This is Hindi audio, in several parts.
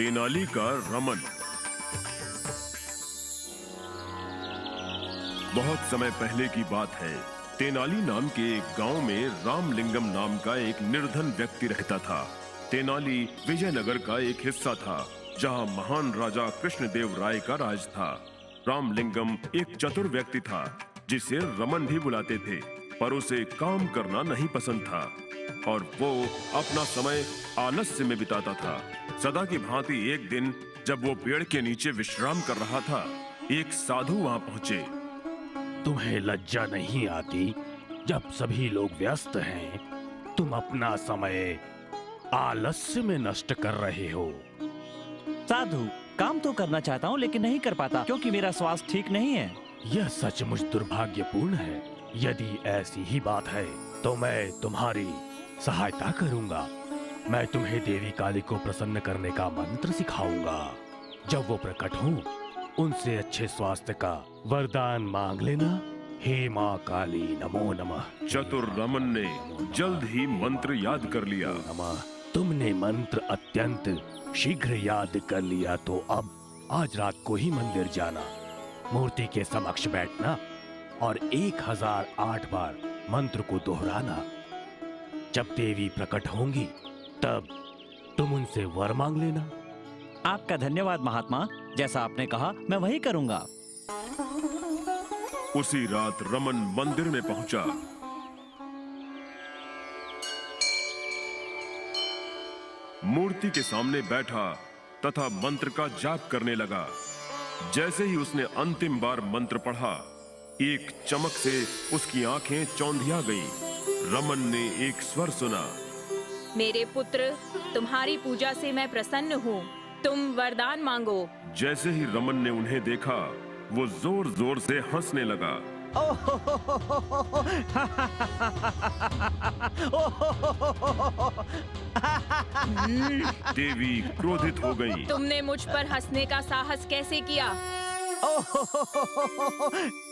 तेनाली का रमन। बहुत समय पहले की बात है। तेनाली नाम के एक गांव में रामलिंगम नाम का एक निर्धन व्यक्ति रहता था। तेनाली विजयनगर का एक हिस्सा था, जहां महान राजा कृष्णदेव राय का राज था। रामलिंगम एक चतुर व्यक्ति था, जिसे रमन भी बुलाते थे, पर उसे काम करना नहीं पसंद था और वो अपना समय आलस्य में बिताता था। सदा की भांति एक दिन जब वो पेड़ के नीचे विश्राम कर रहा था, एक साधु वहां पहुंचे। तुम्हें लज्जा नहीं आती? जब सभी लोग व्यस्त हैं, तुम अपना समय आलस्य में नष्ट कर रहे हो। साधु, काम तो करना चाहता हूँ लेकिन नहीं कर पाता क्योंकि मेरा स्वास्थ्य ठीक नहीं है। यह सचमुच दुर्भाग्यपूर्ण है। यदि ऐसी ही बात है तो मैं तुम्हारी सहायता करूंगा। मैं तुम्हें देवी काली को प्रसन्न करने का मंत्र सिखाऊंगा। जब वो प्रकट हों, उनसे अच्छे स्वास्थ्य का वरदान मांग लेना। हे माँ काली नमो नमः। चतुर रमन ने जल्द ही मंत्र याद कर लिया। नमः। तुमने मंत्र अत्यंत शीघ्र याद कर लिया, तो अब आज रात को ही मंदिर जाना, मूर्ति के समक्ष बैठना और 1008 बार मंत्र को दोहराना। जब देवी प्रकट होंगी तब तुम उनसे वर मांग लेना। आपका धन्यवाद महात्मा, जैसा आपने कहा मैं वही करूंगा। उसी रात रमन मंदिर में पहुंचा। मूर्ति के सामने बैठा तथा मंत्र का जाप करने लगा। जैसे ही उसने अंतिम बार मंत्र पढ़ा, एक चमक से उसकी आंखें चौंधिया गईं। रमन ने एक स्वर सुना। मेरे पुत्र, तुम्हारी पूजा से मैं प्रसन्न हूँ। तुम वरदान मांगो। जैसे ही रमन ने उन्हें देखा, वो जोर जोर से हंसने लगा। देवी क्रोधित हो गई। तुमने मुझ पर हंसने का साहस कैसे किया?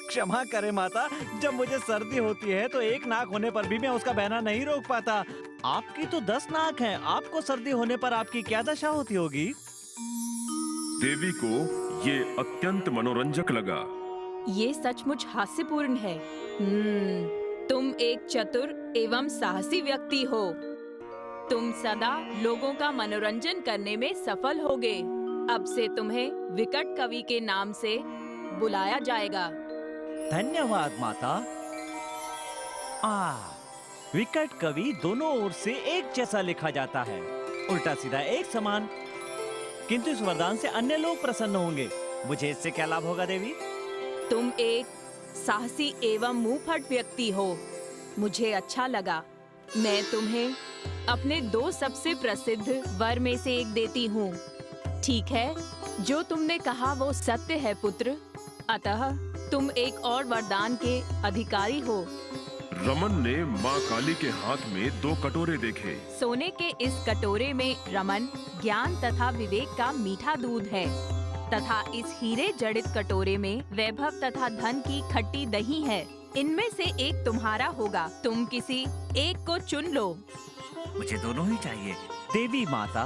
क्षमा करें माता, जब मुझे सर्दी होती है तो एक नाक होने पर भी मैं उसका बहना नहीं रोक पाता। आपकी तो 10 नाक हैं। आपको सर्दी होने पर आपकी क्या दशा होती होगी? देवी को ये अत्यंत मनोरंजक लगा। ये सचमुच हास्यपूर्ण है। तुम एक चतुर एवं साहसी व्यक्ति हो। तुम सदा लोगों का मनोरंजन करने में सफल होगे। अब से तुम्हें विकट कवि के नाम से बुलाया जाएगा। धन्यवाद माता। विकट कवि दोनों ओर से एक जैसा लिखा जाता है, उल्टा सीधा एक समान। किंतु इस वरदान से अन्य लोग प्रसन्न होंगे। मुझे इससे क्या लाभ होगा देवी? तुम एक साहसी एवं मुंहफट व्यक्ति हो। मुझे अच्छा लगा। मैं तुम्हें अपने 2 सबसे प्रसिद्ध वर में से एक देती हूँ। ठीक है, जो तुमने कहा वो सत्य है पुत्र। अतः तुम एक और वरदान के अधिकारी हो। रमन ने माँ काली के हाथ में 2 कटोरे देखे। सोने के इस कटोरे में रमन ज्ञान तथा विवेक का मीठा दूध है, तथा इस हीरे जड़ित कटोरे में वैभव तथा धन की खट्टी दही है। इनमें से एक तुम्हारा होगा। तुम किसी एक को चुन लो। मुझे दोनों ही चाहिए। देवी माता,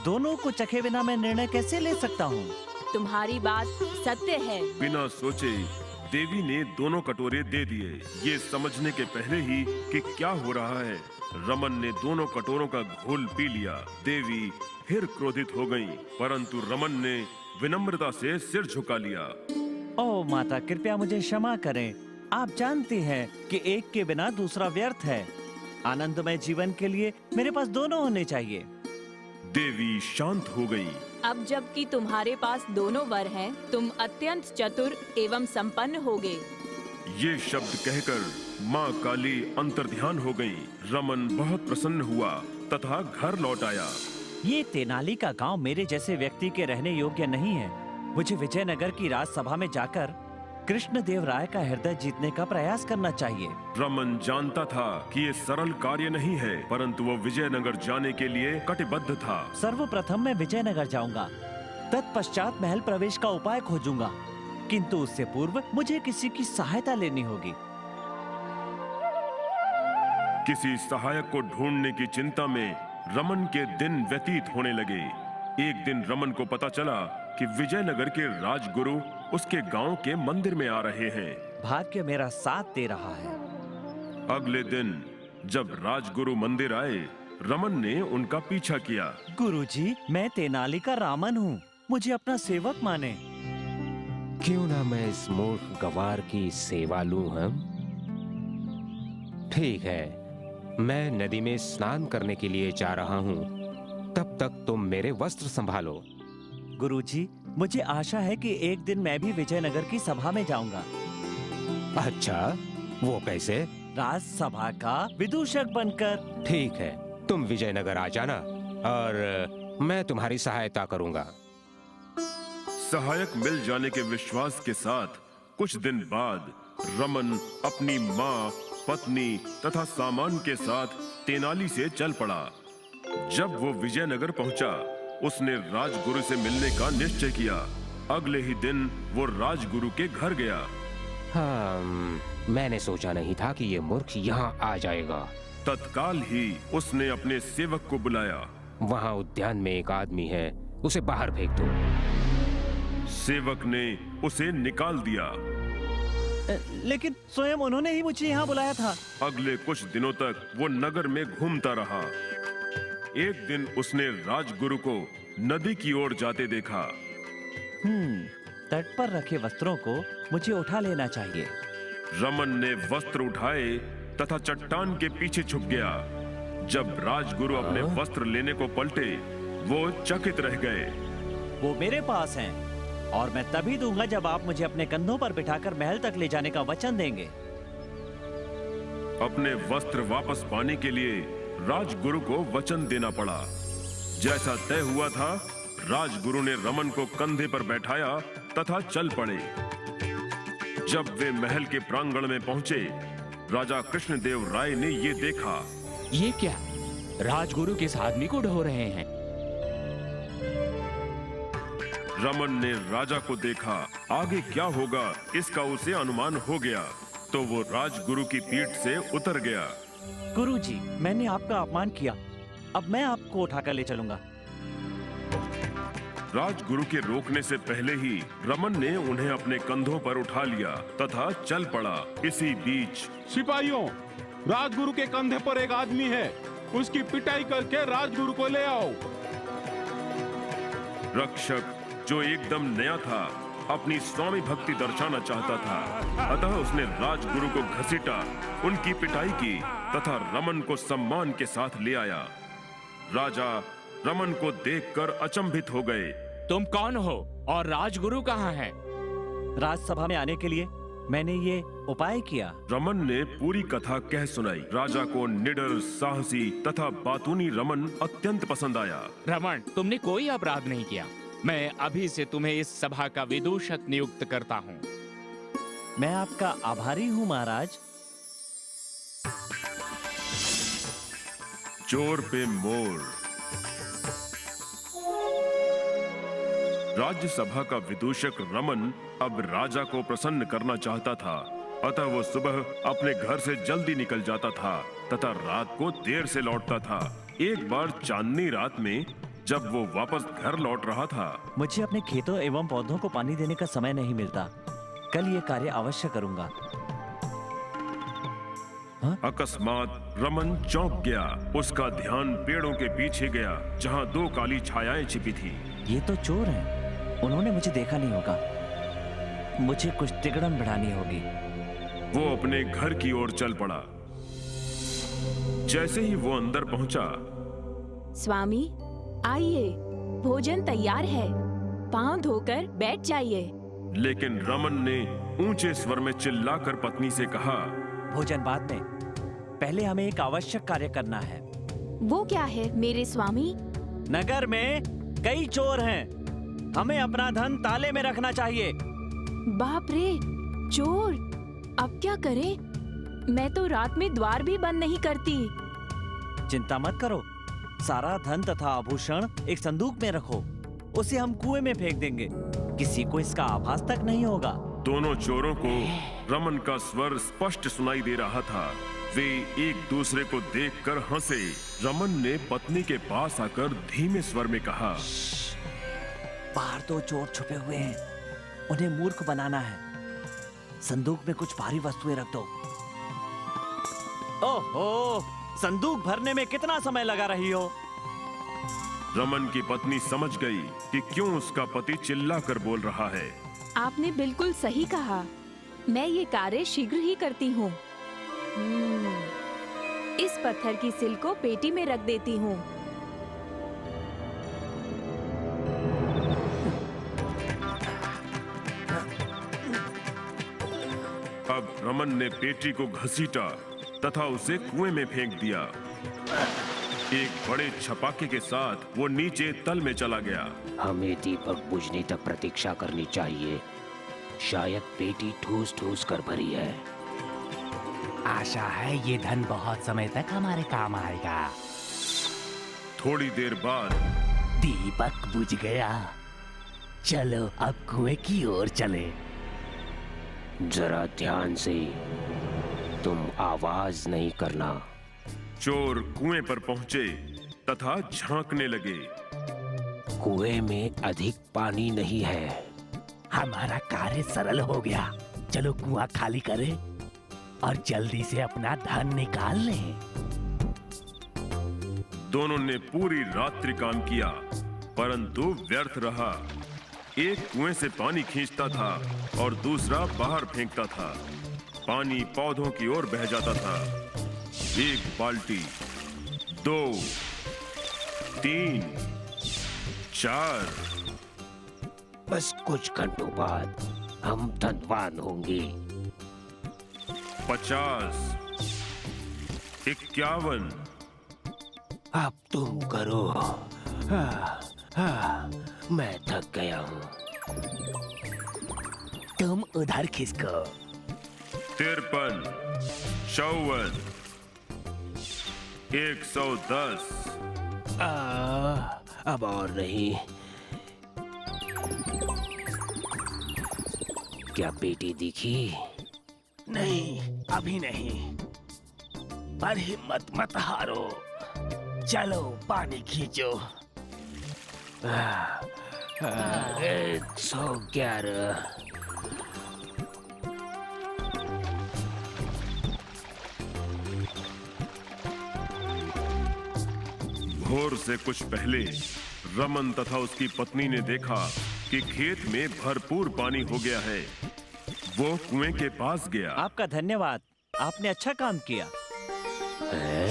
दोनों को चखे बिना मैं निर्णय कैसे ले सकता हूँ? तुम्हारी बात सत्य है। बिना सोचे देवी ने 2 कटोरे दे दिए, ये समझने के पहले ही कि क्या हो रहा है। रमन ने 2 कटोरों का घोल पी लिया। देवी फिर क्रोधित हो गईं, परंतु रमन ने विनम्रता से सिर झुका लिया। ओह माता, कृपया मुझे क्षमा करें। आप जानती हैं कि एक के बिना दूसरा व्यर्थ है। आनंदमय जीवन के लिए मेरे पास दोनों होने चाहिए। देवी शांत हो गई। अब जबकि तुम्हारे पास दोनों वर हैं, तुम अत्यंत चतुर एवं संपन्न होगे। ये शब्द कहकर माँ काली अंतर्ध्यान हो गई। रमन बहुत प्रसन्न हुआ तथा घर लौट आया। ये तेनाली का गांव मेरे जैसे व्यक्ति के रहने योग्य नहीं है। मुझे विजयनगर की राजसभा में जाकर कृष्णदेव राय का हृदय जीतने का प्रयास करना चाहिए। रमन जानता था कि ये सरल कार्य नहीं है, परंतु वो विजयनगर जाने के लिए कटिबद्ध था। सर्वप्रथम मैं विजयनगर जाऊंगा, तत्पश्चात महल प्रवेश का उपाय खोजूंगा, किंतु उससे पूर्व मुझे किसी की सहायता लेनी होगी। किसी सहायक को ढूंढने की चिंता में रमन के दिन व्यतीत होने लगे। एक दिन रमन को पता चला कि विजयनगर के राजगुरु उसके गांव के मंदिर में आ रहे हैं। भाग्य मेरा साथ दे रहा है। अगले दिन जब राजगुरु मंदिर आए, रमन ने उनका पीछा किया। गुरुजी, मैं तेनाली का रामन हूँ, मुझे अपना सेवक माने। क्यों ना मैं इस मूर्ख गवार की सेवा लूं हम? ठीक है, मैं नदी में स्नान करने के लिए जा रहा हूँ। तब तक तुम मेरे वस्त्र संभालो। गुरुजी, मुझे आशा है कि एक दिन मैं भी विजयनगर की सभा में जाऊंगा। अच्छा, वो कैसे? राजसभा का विदूषक बनकर। ठीक है, तुम विजयनगर आ जाना और मैं तुम्हारी सहायता करूंगा। सहायक मिल जाने के विश्वास के साथ कुछ दिन बाद रमन अपनी माँ, पत्नी तथा सामान के साथ तेनाली से चल पड़ा। जब वो विजयनगर पहुंचा, उसने राजगुरु से मिलने का निश्चय किया। अगले ही दिन वो राजगुरु के घर गया। हाँ, मैंने सोचा नहीं था कि ये मूर्ख यहाँ आ जाएगा। तत्काल ही उसने अपने सेवक को बुलाया। वहाँ उद्यान में एक आदमी है, उसे बाहर फेंक दो। सेवक ने उसे निकाल दिया। लेकिन स्वयं उन्होंने ही मुझे यहाँ बुलाया था। अगले कुछ दिनों तक वो नगर में घूमता रहा। एक दिन उसने राजगुरु को नदी की ओर जाते देखा। तट पर रखे वस्त्रों को मुझे उठा लेना चाहिए। रमन ने वस्त्र उठाए तथा चट्टान के पीछे छुप गया। जब राजगुरु अपने वस्त्र लेने को पलटे, वो चकित रह गए। वो मेरे पास हैं और मैं तभी दूंगा जब आप मुझे अपने कंधों पर बिठाकर महल तक ले जाने का वचन देंगे। अपने वस्त्र वापस पाने के लिए राजगुरु को वचन देना पड़ा। जैसा तय हुआ था, राजगुरु ने रमन को कंधे पर बैठाया तथा चल पड़े। जब वे महल के प्रांगण में पहुंचे, राजा कृष्णदेव राय ने ये देखा। ये क्या? राजगुरु किस आदमी को ढो रहे हैं? रमन ने राजा को देखा। आगे क्या होगा इसका उसे अनुमान हो गया, तो वो राजगुरु की पीठ से उतर गया। गुरुजी, मैंने आपका अपमान किया, अब मैं आपको उठाकर ले चलूंगा। राजगुरु के रोकने से पहले ही रमन ने उन्हें अपने कंधों पर उठा लिया तथा चल पड़ा। इसी बीच सिपाहियों, राजगुरु के कंधे पर एक आदमी है, उसकी पिटाई करके राजगुरु को ले आओ। रक्षक, जो एकदम नया था, अपनी स्वामी भक्ति दर्शाना चाहता था, अतः उसने राजगुरु को घसीटा, उनकी पिटाई की तथा रमन को सम्मान के साथ ले आया। राजा रमन को देखकर अचंभित हो गए। तुम कौन हो और राजगुरु कहाँ है? राजसभा में आने के लिए मैंने ये उपाय किया। रमन ने पूरी कथा कह सुनाई। राजा को निडर, साहसी तथा बातूनी रमन अत्यंत पसंद आया। रमन, तुमने कोई अपराध नहीं किया। मैं अभी से तुम्हें इस सभा का विदूषक नियुक्त करता हूँ। मैं आपका आभारी हूँ महाराज। चोर पे मोर। राज्यसभा का विदूषक रमन अब राजा को प्रसन्न करना चाहता था, अतः वो सुबह अपने घर से जल्दी निकल जाता था तथा रात को देर से लौटता था। एक बार चांदनी रात में जब वो वापस घर लौट रहा था, मुझे अपने खेतों एवं पौधों को पानी देने का समय नहीं मिलता। कल ये कार्य अवश्य करूंगा। अकस्मात रमन चौंक गया। उसका ध्यान पेड़ों के पीछे गया, जहाँ दो काली छायाएं छिपी थी। ये तो चोर हैं। उन्होंने मुझे देखा नहीं होगा। मुझे कुछ तिगड़म बढ़ानी होगी। वो अपने घर की ओर चल पड़ा। जैसे ही वो अंदर पहुंचा, स्वामी आइए, भोजन तैयार है, पांव धोकर बैठ जाइए। लेकिन रमन ने ऊंचे स्वर में चिल्लाकर पत्नी से कहा, भोजन बाद में, पहले हमें एक आवश्यक कार्य करना है। वो क्या है मेरे स्वामी? नगर में कई चोर हैं, हमें अपना धन ताले में रखना चाहिए। बाप रे, चोर! अब क्या करें? मैं तो रात में द्वार भी बंद नहीं करती। चिंता मत करो, सारा धन तथा आभूषण एक संदूक में रखो, उसे हम कुएं में फेंक देंगे। किसी को इसका आभास तक नहीं होगा। दोनों चोरों को रमन का स्वर स्पष्ट सुनाई दे रहा था। वे एक दूसरे को देखकर हंसे। रमन ने पत्नी के पास आकर धीमे स्वर में कहा, बाहर दो चोर छुपे हुए हैं, उन्हें मूर्ख बनाना है। संदूक में कुछ भारी वस्तुएं रख दो। ओहो, संदूक भरने में कितना समय लगा रही हो? रमन की पत्नी समझ गई कि क्यों उसका पति चिल्लाकर बोल रहा है। आपने बिल्कुल सही कहा, मैं ये कार्य शीघ्र ही करती हूँ। इस पत्थर की सिल को पेटी में रख देती हूँ। अब रमन ने पेटी को घसीटा तथा उसे कुएं में फेंक दिया। एक बड़े छपाके के साथ वो नीचे तल में चला गया। हमें दीपक बुझने तक प्रतीक्षा करनी चाहिए। शायद पेटी ठूस ठूस कर भरी है। आशा है ये धन बहुत समय तक हमारे काम आएगा। थोड़ी देर बाद दीपक बुझ गया। चलो अब कुएं की ओर चले। जरा ध्यान से, तुम आवाज नहीं करना। चोर कुएं पर पहुंचे तथा झांकने लगे। कुएं में अधिक पानी नहीं है। हमारा कार्य सरल हो गया। चलो कुआं खाली करें और जल्दी से अपना धन निकाल लें। दोनों ने पूरी रात्रि काम किया, परंतु व्यर्थ रहा। एक कुएं से पानी खींचता था और दूसरा बाहर फेंकता था। पानी पौधों की ओर बह जाता था। 1 बाल्टी, 2, 3, 4। बस कुछ घंटों बाद हम धनवान होंगे। 50, 51। अब तुम करो। मैं थक गया हूँ। तुम उधर खिसको। 53, 54, 110। अब और नहीं। क्या पेटी दिखी? नहीं, अभी नहीं। पर हिम्मत मत हारो। चलो पानी खींचो। 111। भोर से कुछ पहले रमन तथा उसकी पत्नी ने देखा कि खेत में भरपूर पानी हो गया है। वो कुएं के पास गया। आपका धन्यवाद, आपने अच्छा काम किया।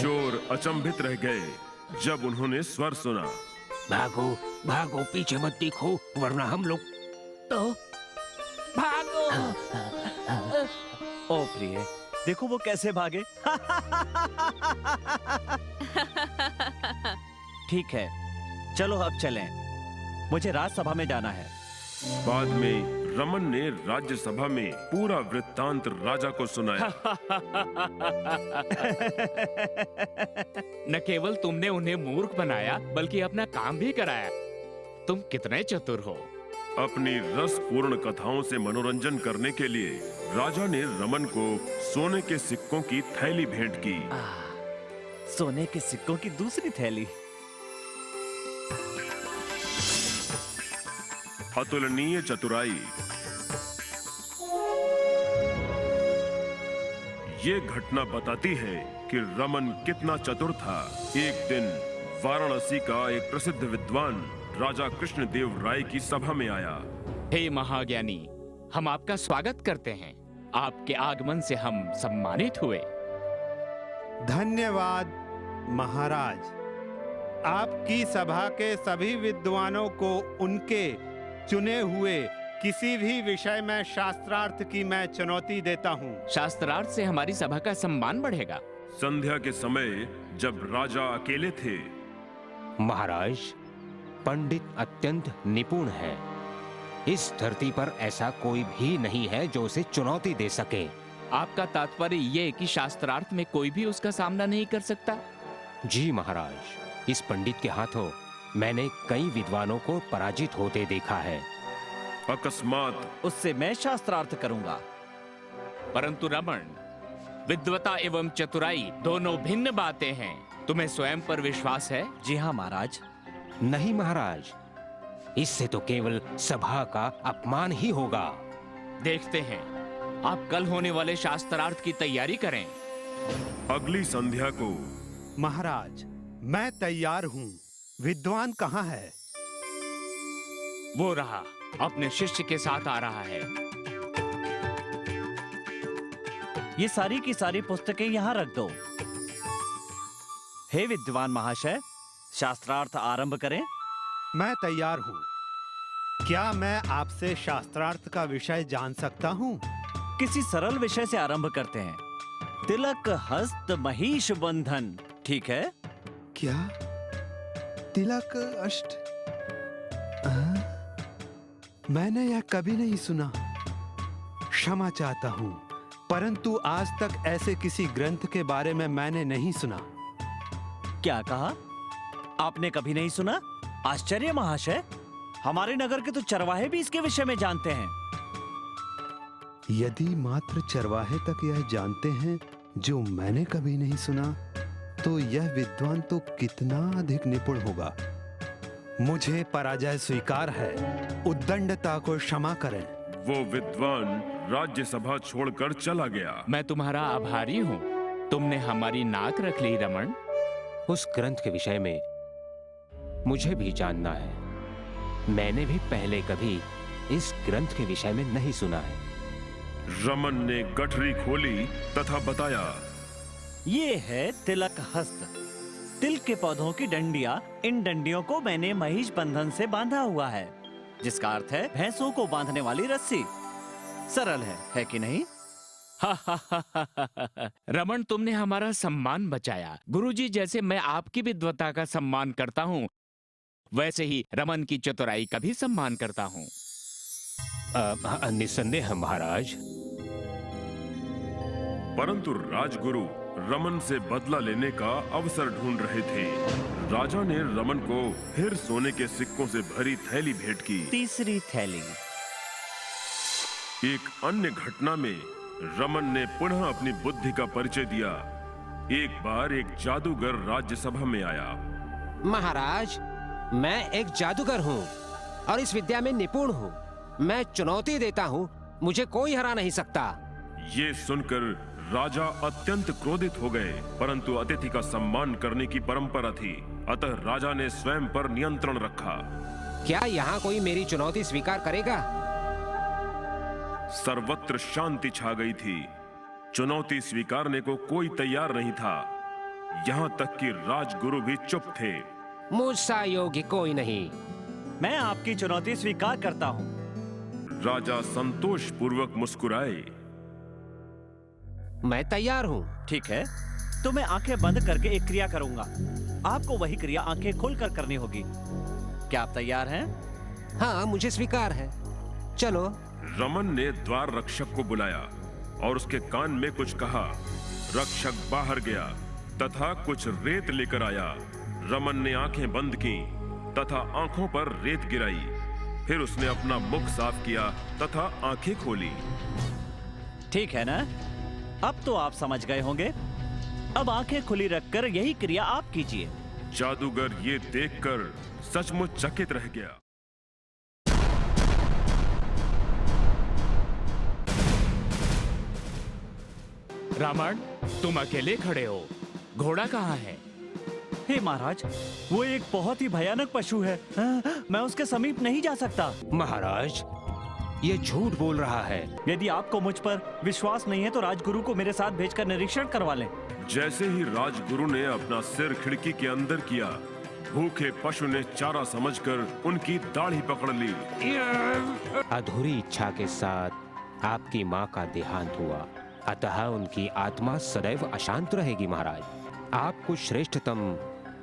चोर अचंभित रह गए जब उन्होंने स्वर सुना। भागो भागो, पीछे मत देखो वरना हम लोग। तो भागो। ओ प्रिय, देखो वो कैसे भागे। ठीक है, चलो अब चलें। मुझे राज्यसभा में जाना है। बाद में रमन ने राज्यसभा में पूरा वृत्तांत राजा को सुनाया। न केवल तुमने उन्हें मूर्ख बनाया बल्कि अपना काम भी कराया। तुम कितने चतुर हो। अपनी रसपूर्ण कथाओं से मनोरंजन करने के लिए राजा ने रमन को सोने के सिक्कों की थैली भेंट की। सोने के सिक्कों की दूसरी थैली। अतुलनीय चतुराई। ये घटना बताती है कि रमन कितना चतुर था। एक दिन वाराणसी का एक प्रसिद्ध विद्वान राजा कृष्णदेव राय की सभा में आया। हे महाज्ञानी, हम आपका स्वागत करते हैं। आपके आगमन से हम सम्मानित हुए। धन्यवाद महाराज। आपकी सभा के सभी विद्वानों को उनके चुने हुए किसी भी विषय में शास्त्रार्थ की मैं चुनौती देता हूँ। शास्त्रार्थ से हमारी सभा का सम्मान बढ़ेगा। संध्या के समय जब राजा अकेले थे, महाराज, पंडित अत्यंत निपुण है। इस धरती पर ऐसा कोई भी नहीं है जो उसे चुनौती दे सके। आपका तात्पर्य ये कि शास्त्रार्थ में कोई भी उसका सामना नहीं कर सकता? जी महाराज, इस पंडित के हाथों मैंने कई विद्वानों को पराजित होते देखा है। अकस्मात उससे मैं शास्त्रार्थ करूंगा। परंतु रमन, विद्वता एवं चतुराई दोनों भिन्न बातें हैं। तुम्हें स्वयं पर विश्वास है? जी हाँ महाराज। नहीं महाराज, इससे तो केवल सभा का अपमान ही होगा। देखते हैं। आप कल होने वाले शास्त्रार्थ की तैयारी करें। अगली संध्या को महाराज, मैं तैयार हूँ। विद्वान कहाँ है? वो रहा, अपने शिष्य के साथ आ रहा है। ये सारी की सारी पुस्तकें यहाँ रख दो। हे विद्वान महाशय, शास्त्रार्थ आरंभ करें। मैं तैयार हूँ। क्या मैं आपसे शास्त्रार्थ का विषय जान सकता हूँ? किसी सरल विषय से आरंभ करते हैं। तिलक हस्त महिष बंधन, ठीक है? क्या? तिलक अष्ट? मैंने यह कभी नहीं सुना। क्षमा चाहता हूँ, परंतु आज तक ऐसे किसी ग्रंथ के बारे में मैंने नहीं सुना। क्या कहा? आपने कभी नहीं सुना? आश्चर्य महाशय, हमारे नगर के तो चरवाहे भी इसके विषय में जानते हैं। यदि मात्र चरवाहे तक यह जानते हैं जो मैंने कभी नहीं सुना, तो यह विद्वान तो कितना अधिक निपुण होगा। मुझे पराजय स्वीकार है। उद्दंडता को क्षमा करें। वो विद्वान राज्यसभा छोड़कर चला गया। मैं तुम्हारा आभारी हूँ। तुमने हमारी नाक रख ली रमण। उस ग्रंथ के विषय में मुझे भी जानना है। मैंने भी पहले कभी इस ग्रंथ के विषय में नहीं सुना है। रमन ने गठरी खोली तथा बताया, ये है तिलक हस्त। तिल के पौधों की डंडियां, इन डंडियों को मैंने महिष बंधन से बांधा हुआ है, जिसका अर्थ है भैंसों को बांधने वाली रस्सी। सरल है कि नहीं? रमन, तुमने हमारा सम्मान बचाया। गुरुजी, जैसे मैं आपकी विद्वता का सम्मान करता हूँ, वैसे ही रमन की चतुराई का भी सम्मान करता हूँ। निस्संदेह महाराज। परंतु राजगुरु रमन से बदला लेने का अवसर ढूंढ रहे थे। राजा ने रमन को फिर सोने के सिक्कों से भरी थैली भेंट की। तीसरी थैली। एक अन्य घटना में रमन ने पुनः अपनी बुद्धि का परिचय दिया। एक बार एक जादूगर राज्यसभा में आया। महाराज, मैं एक जादूगर हूँ और इस विद्या में निपुण हूँ। मैं चुनौती देता हूँ, मुझे कोई हरा नहीं सकता। ये सुनकर राजा अत्यंत क्रोधित हो गए, परंतु अतिथि का सम्मान करने की परंपरा थी, अतः राजा ने स्वयं पर नियंत्रण रखा। क्या यहाँ कोई मेरी चुनौती स्वीकार करेगा? सर्वत्र शांति छा गई थी। चुनौती स्वीकारने को कोई तैयार नहीं था। यहाँ तक कि राजगुरु भी चुप थे। मुझसा योग्य कोई नहीं। मैं आपकी चुनौती स्वीकार करता हूँ। राजा संतोष पूर्वक मुस्कुराए। मैं तैयार हूँ। ठीक है, तो मैं आंखें बंद करके एक क्रिया करूंगा। आपको वही क्रिया आंखें खोलकर करनी होगी। क्या आप तैयार हैं? हाँ, मुझे स्वीकार है। चलो। रमन ने द्वार रक्षक को बुलाया और उसके कान में कुछ कहा। रक्षक बाहर गया तथा कुछ रेत लेकर आया। रमन ने आंखें बंद की तथा आंखों पर रेत गिराई। फिर उसने अपना मुख साफ किया तथा आंखें खोली। ठीक है ना? अब तो आप समझ गए होंगे। अब आंखें खुली रखकर यही क्रिया आप कीजिए। जादूगर ये देखकर सचमुच चकित रह गया। रावण, तुम अकेले खड़े हो। घोड़ा कहाँ है? हे महाराज, वो एक बहुत ही भयानक पशु है। मैं उसके समीप नहीं जा सकता। महाराज, ये झूठ बोल रहा है। यदि आपको मुझ पर विश्वास नहीं है तो राजगुरु को मेरे साथ भेजकर निरीक्षण करवा लें। जैसे ही राजगुरु ने अपना सिर खिड़की के अंदर किया, भूखे पशु ने चारा समझकर उनकी दाढ़ी पकड़ ली। अधूरी इच्छा के साथ आपकी माँ का देहांत हुआ, अतः उनकी आत्मा सदैव अशांत रहेगी। महाराज, आप कुछ श्रेष्ठतम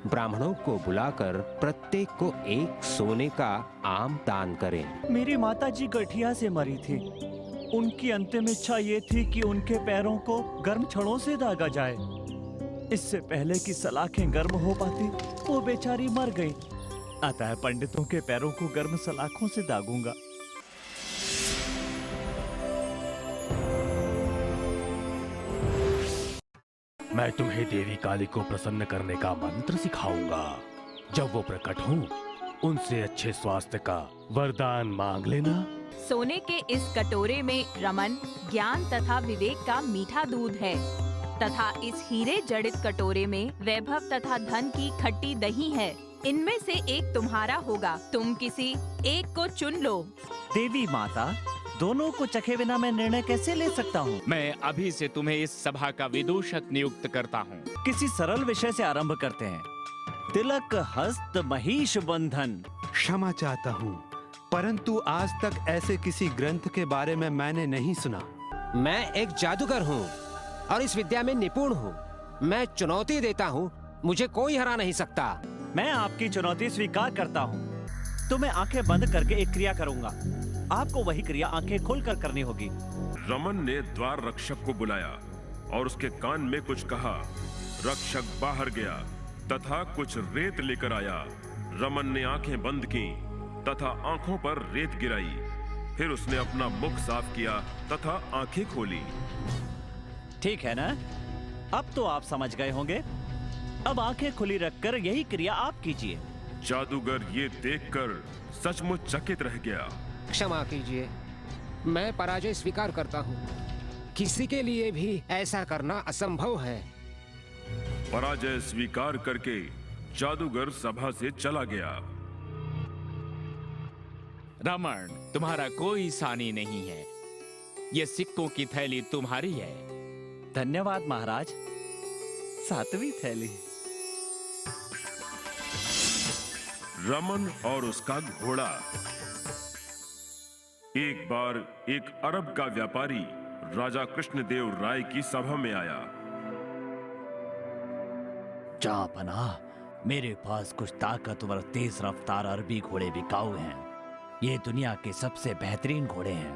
ब्राह्मणों को बुलाकर प्रत्येक को एक सोने का आम दान करें। मेरी माताजी गठिया से मरी थी। उनकी अंतिम इच्छा ये थी कि उनके पैरों को गर्म छड़ों से दागा जाए। इससे पहले कि सलाखें गर्म हो पाती, वो बेचारी मर गई। अतः पंडितों के पैरों को गर्म सलाखों से दागूंगा। मैं तुम्हें देवी काली को प्रसन्न करने का मंत्र सिखाऊंगा। जब वो प्रकट हों, उनसे अच्छे स्वास्थ्य का वरदान मांग लेना। सोने के इस कटोरे में रमन, ज्ञान तथा विवेक का मीठा दूध है तथा इस हीरे जड़ित कटोरे में वैभव तथा धन की खट्टी दही है। इनमें से एक तुम्हारा होगा, तुम किसी एक को चुन लो। देवी माता, दोनों को चखे बिना मैं निर्णय कैसे ले सकता हूँ? मैं अभी से तुम्हें इस सभा का विदूषक नियुक्त करता हूँ। किसी सरल विषय से आरंभ करते हैं। तिलक हस्त महिष बंधन। क्षमा चाहता हूँ, परंतु आज तक ऐसे किसी ग्रंथ के बारे में मैंने नहीं सुना। मैं एक जादूगर हूँ और इस विद्या में निपुण हूँ। मैं चुनौती देता हूँ, मुझे कोई हरा नहीं सकता। मैं आपकी चुनौती स्वीकार करता हूँ। तो मैं आंखें बंद करके एक क्रिया करूंगा। आपको वही क्रिया आंखें खोलकर करनी होगी। रमन ने द्वार रक्षक को बुलाया और उसके कान में कुछ कहा। रक्षक बाहर गया तथा कुछ रेत लेकर आया। रमन ने आंखें बंद की तथा आंखों पर रेत गिराई। फिर उसने अपना मुख साफ किया तथा आंखें खोली। ठीक है ना? अब तो आप समझ गए होंगे। अब आंखें खुली रखकर यही क्रिया आप कीजिए। जादूगर ये देखकर सचमुच चकित रह गया। क्षमा कीजिए, मैं पराजय स्वीकार करता हूँ। किसी के लिए भी ऐसा करना असंभव है। पराजय स्वीकार करके जादूगर सभा से चला गया। रमन, तुम्हारा कोई सानी नहीं है। ये सिक्कों की थैली तुम्हारी है। धन्यवाद महाराज। 7वीं थैली। रमन और उसका घोड़ा। एक बार एक अरब का व्यापारी राजा कृष्णदेव राय की सभा में आया। जापना, मेरे पास कुछ ताकतवर तेज रफ्तार अरबी घोड़े बिकाऊ हैं। ये दुनिया के सबसे बेहतरीन घोड़े हैं।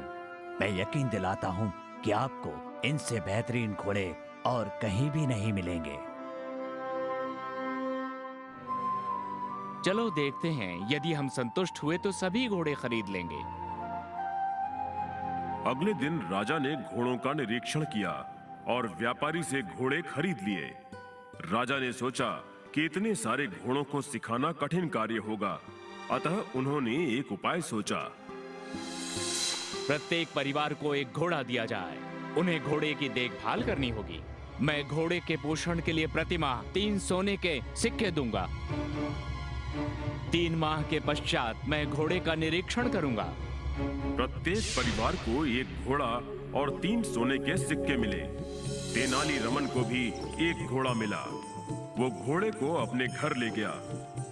मैं यकीन दिलाता हूँ कि आपको इनसे बेहतरीन घोड़े और कहीं भी नहीं मिलेंगे। चलो देखते हैं, यदि हम संतुष्ट हुए तो सभी घोड़े खरीद लेंगे। अगले दिन राजा ने घोड़ों का निरीक्षण किया और व्यापारी से घोड़े खरीद लिए। राजा ने सोचा कि इतने सारे घोड़ों को सिखाना कठिन कार्य होगा, अतः उन्होंने एक उपाय सोचा। प्रत्येक परिवार को एक घोड़ा दिया जाए। उन्हें घोड़े की देखभाल करनी होगी। मैं घोड़े के पोषण के लिए प्रतिमाह 3 सोने के सिक्के दूंगा। 3 माह के पश्चात मैं घोड़े का निरीक्षण करूंगा। प्रत्येक परिवार को एक घोड़ा और 3 सोने के सिक्के मिले। तेनाली रमन को भी एक घोड़ा मिला। वो घोड़े को अपने घर ले गया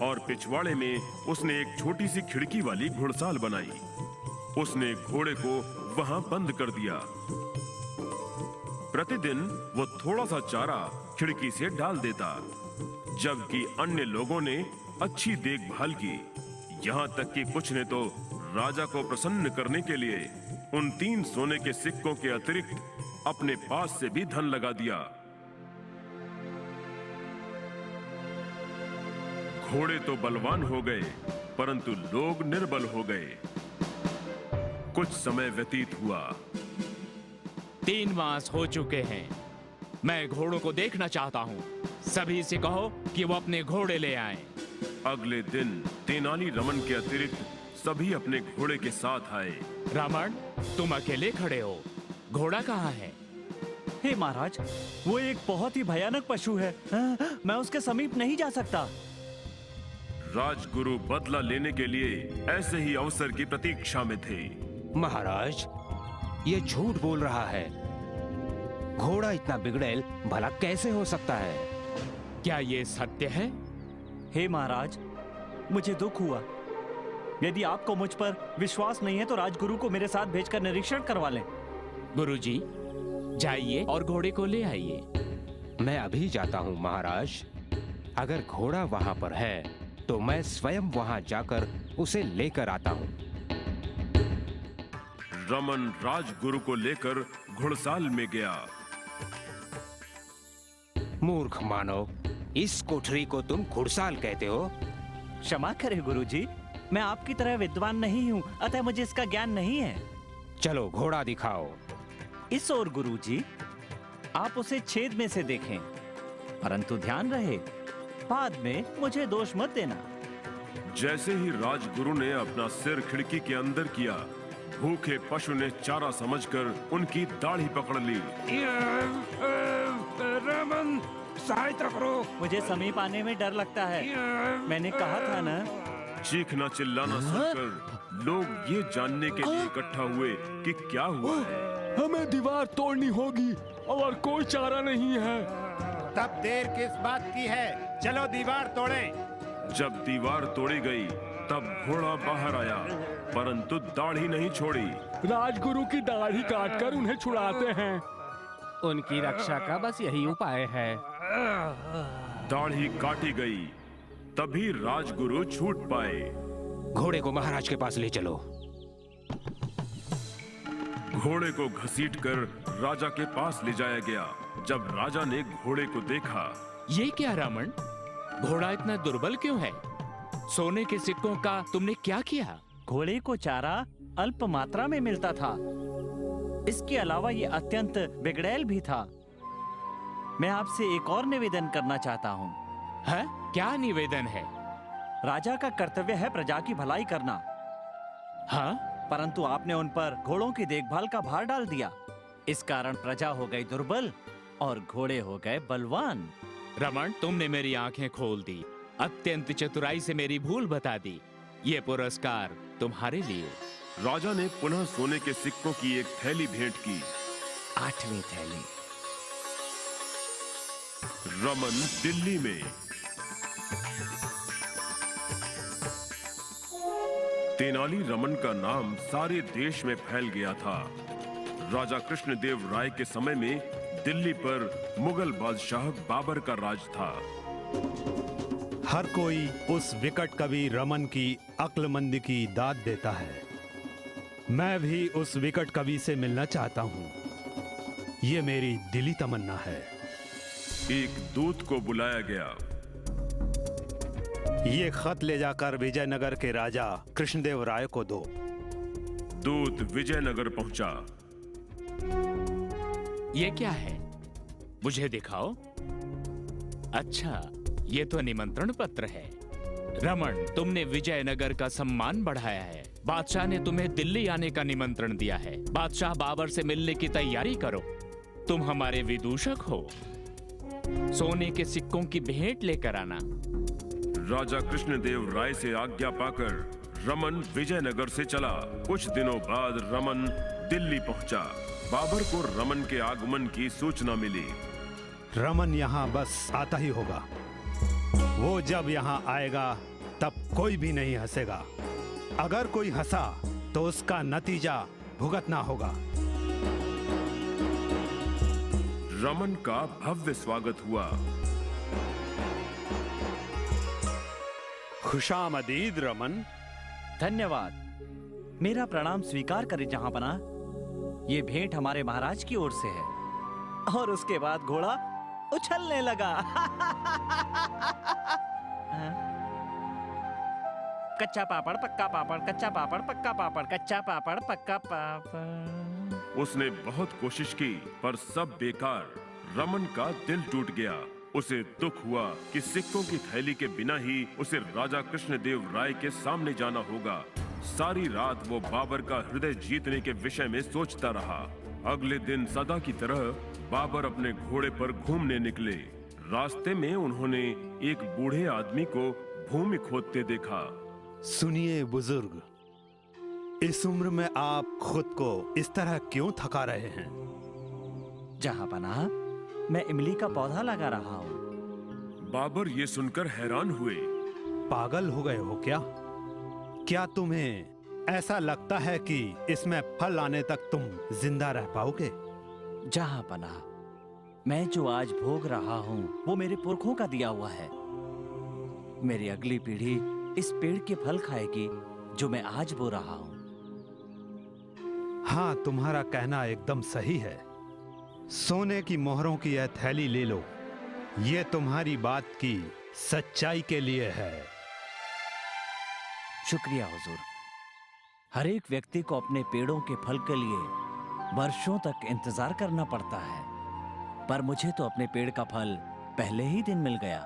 और पिछवाड़े में उसने एक छोटी सी खिड़की वाली घुड़साल बनाई। उसने घोड़े को वहां बंद कर दिया। प्रतिदिन वो थोड़ा सा चारा खिड़की से डाल देता, जबकि अन्य लोगों ने अच्छी देखभाल की। यहाँ तक कि कुछ ने तो राजा को प्रसन्न करने के लिए उन 3 सोने के सिक्कों के अतिरिक्त अपने पास से भी धन लगा दिया। घोड़े तो बलवान हो गए, परंतु लोग निर्बल हो गए। कुछ समय व्यतीत हुआ। 3 मास हो चुके हैं। मैं घोड़ों को देखना चाहता हूँ। सभी से कहो कि वो अपने घोड़े ले आएं। अगले दिन तेनाली रमन के अतिरिक्त सभी अपने घोड़े के साथ आए। रमन, तुम अकेले खड़े हो। घोड़ा कहाँ है? हे महाराज, वो एक बहुत ही भयानक पशु है। मैं उसके समीप नहीं जा सकता। राजगुरु बदला लेने के लिए ऐसे ही अवसर की प्रतीक्षा में थे। महाराज, ये झूठ बोल रहा है। घोड़ा इतना बिगड़ैल भला कैसे हो सकता है? क्या ये सत्य है? हे महाराज, मुझे दुख हुआ। यदि आपको मुझ पर विश्वास नहीं है तो राजगुरु को मेरे साथ भेजकर निरीक्षण करवा लें। गुरुजी, जाइए और घोड़े को ले आइए। मैं अभी जाता हूँ महाराज। अगर घोड़ा वहां पर है तो मैं स्वयं वहां जाकर उसे लेकर आता हूँ। रमन राजगुरु को लेकर घुड़साल में गया। मूर्ख मानव, इस कोठरी को तुम घुड़साल कहते हो? क्षमा करें गुरुजी, मैं आपकी तरह विद्वान नहीं हूँ, अतः मुझे इसका ज्ञान नहीं है। चलो घोड़ा दिखाओ। इस ओर गुरुजी, आप उसे छेद में से देखें। परंतु ध्यान रहे, बाद में मुझे दोष मत देना। जैसे ही राजगुरु ने अपना सिर खिड़की के अंदर किया, भूखे पशु ने चारा समझकर उनकी दाढ़ी पकड़ ली। रमन, सहायता करो। मुझे समीप आने में डर लगता है, मैंने कहा था ना। चीखना चिल्लाना सुनकर लोग ये जानने के लिए इकट्ठा हुए कि क्या हुआ है। हमें दीवार तोड़नी होगी और कोई चारा नहीं है। तब देर किस बात की है, चलो दीवार तोड़ें। जब दीवार तोड़ी गई तब घोड़ा बाहर आया, परंतु दाढ़ी नहीं छोड़ी। राजगुरु की दाढ़ी काटकर उन्हें छुड़ाते हैं। उनकी रक्षा का बस यही उपाय है। दाढ़ी काटी गई, तभी राजगुरु छूट पाए। घोड़े को महाराज के पास ले चलो। घोड़े को घसीटकर राजा के पास ले जाया गया। जब राजा ने घोड़े को देखा, ये क्या रमन, घोड़ा इतना दुर्बल क्यों है? सोने के सिक्कों का तुमने क्या किया? घोड़े को चारा अल्प मात्रा में मिलता था। इसके अलावा ये अत्यंत बिगड़ैल भी था। मैं आपसे एक और निवेदन करना चाहता हूँ। है? क्या निवेदन है? राजा का कर्तव्य है प्रजा की भलाई करना, हाँ? परंतु आपने उन पर घोड़ों की देखभाल का भार डाल दिया। इस कारण प्रजा हो गई दुर्बल और घोड़े हो गए बलवान। रमन, तुमने मेरी आंखें खोल दी, अत्यंत चतुराई से मेरी भूल बता दी। ये पुरस्कार तुम्हारे लिए। राजा ने पुनः सोने के सिक्कों की एक थैली भेंट की। 8वीं थैली। रमन दिल्ली में। तेनाली रमन का नाम सारे देश में फैल गया था। राजा कृष्णदेव राय के समय में दिल्ली पर मुगल बादशाह बाबर का राज था। हर कोई उस विकट कवि रमन की अक्लमंदी की दाद देता है। मैं भी उस विकट कवि से मिलना चाहता हूँ। ये मेरी दिली तमन्ना है। एक दूत को बुलाया गया। ये खत ले जाकर विजयनगर के राजा कृष्णदेव राय को दो। दूत विजयनगर पहुंचा। ये क्या है? मुझे दिखाओ। अच्छा, ये तो निमंत्रण पत्र है। रमन, तुमने विजयनगर का सम्मान बढ़ाया है। बादशाह ने तुम्हें दिल्ली आने का निमंत्रण दिया है। बादशाह बाबर से मिलने की तैयारी करो। तुम हमारे विदूषक हो। सोने के सिक्कों की भेंट लेकर आना। राजा कृष्णदेव राय से आज्ञा पाकर रमन विजयनगर से चला। कुछ दिनों बाद रमन दिल्ली पहुंचा। बाबर को रमन के आगमन की सूचना मिली। रमन यहाँ बस आता ही होगा। वो जब यहाँ आएगा तब कोई भी नहीं हंसेगा। अगर कोई हंसा तो उसका नतीजा भुगतना होगा। रमन का भव्य स्वागत हुआ। खुशामदीद रमन। धन्यवाद। मेरा प्रणाम स्वीकार करें जहांपना। ये भेंट हमारे महाराज की ओर से है। और उसके बाद घोड़ा उछलने लगा। कच्चा पापड़ पक्का पापड़, कच्चा पापड़ पक्का पापड़, कच्चा पापड़ पक्का पापड़। उसने बहुत कोशिश की पर सब बेकार। रमन का दिल टूट गया। उसे दुख हुआ कि सिक्कों की थैली के बिना ही उसे राजा कृष्णदेव राय के सामने जाना होगा। सारी रात वो बाबर का हृदय जीतने के विषय में सोचता रहा। अगले दिन सदा की तरह बाबर अपने घोड़े पर घूमने निकले। रास्ते में उन्होंने एक बूढ़े आदमी को भूमि खोदते देखा। सुनिए बुजुर्ग, इस उम्र में आप खुद को इस तरह क्यों थका रहे हैं? जहांपना, मैं इमली का पौधा लगा रहा हूँ। बाबर ये सुनकर हैरान हुए। पागल हो गए हो क्या? क्या तुम्हें ऐसा लगता है कि इसमें फल आने तक तुम जिंदा रह पाओगे? जहांपना, मैं जो आज भोग रहा हूँ वो मेरे पुरखों का दिया हुआ है। मेरी अगली पीढ़ी इस पेड़ के फल खाएगी जो मैं आज बो रहा हूँ। हाँ, तुम्हारा कहना एकदम सही है। सोने की मोहरों की यह थैली ले लो। ये तुम्हारी बात की सच्चाई के लिए है। शुक्रिया हुजूर। हर एक व्यक्ति को अपने पेड़ों के फल के लिए वर्षों तक इंतजार करना पड़ता है, पर मुझे तो अपने पेड़ का फल पहले ही दिन मिल गया।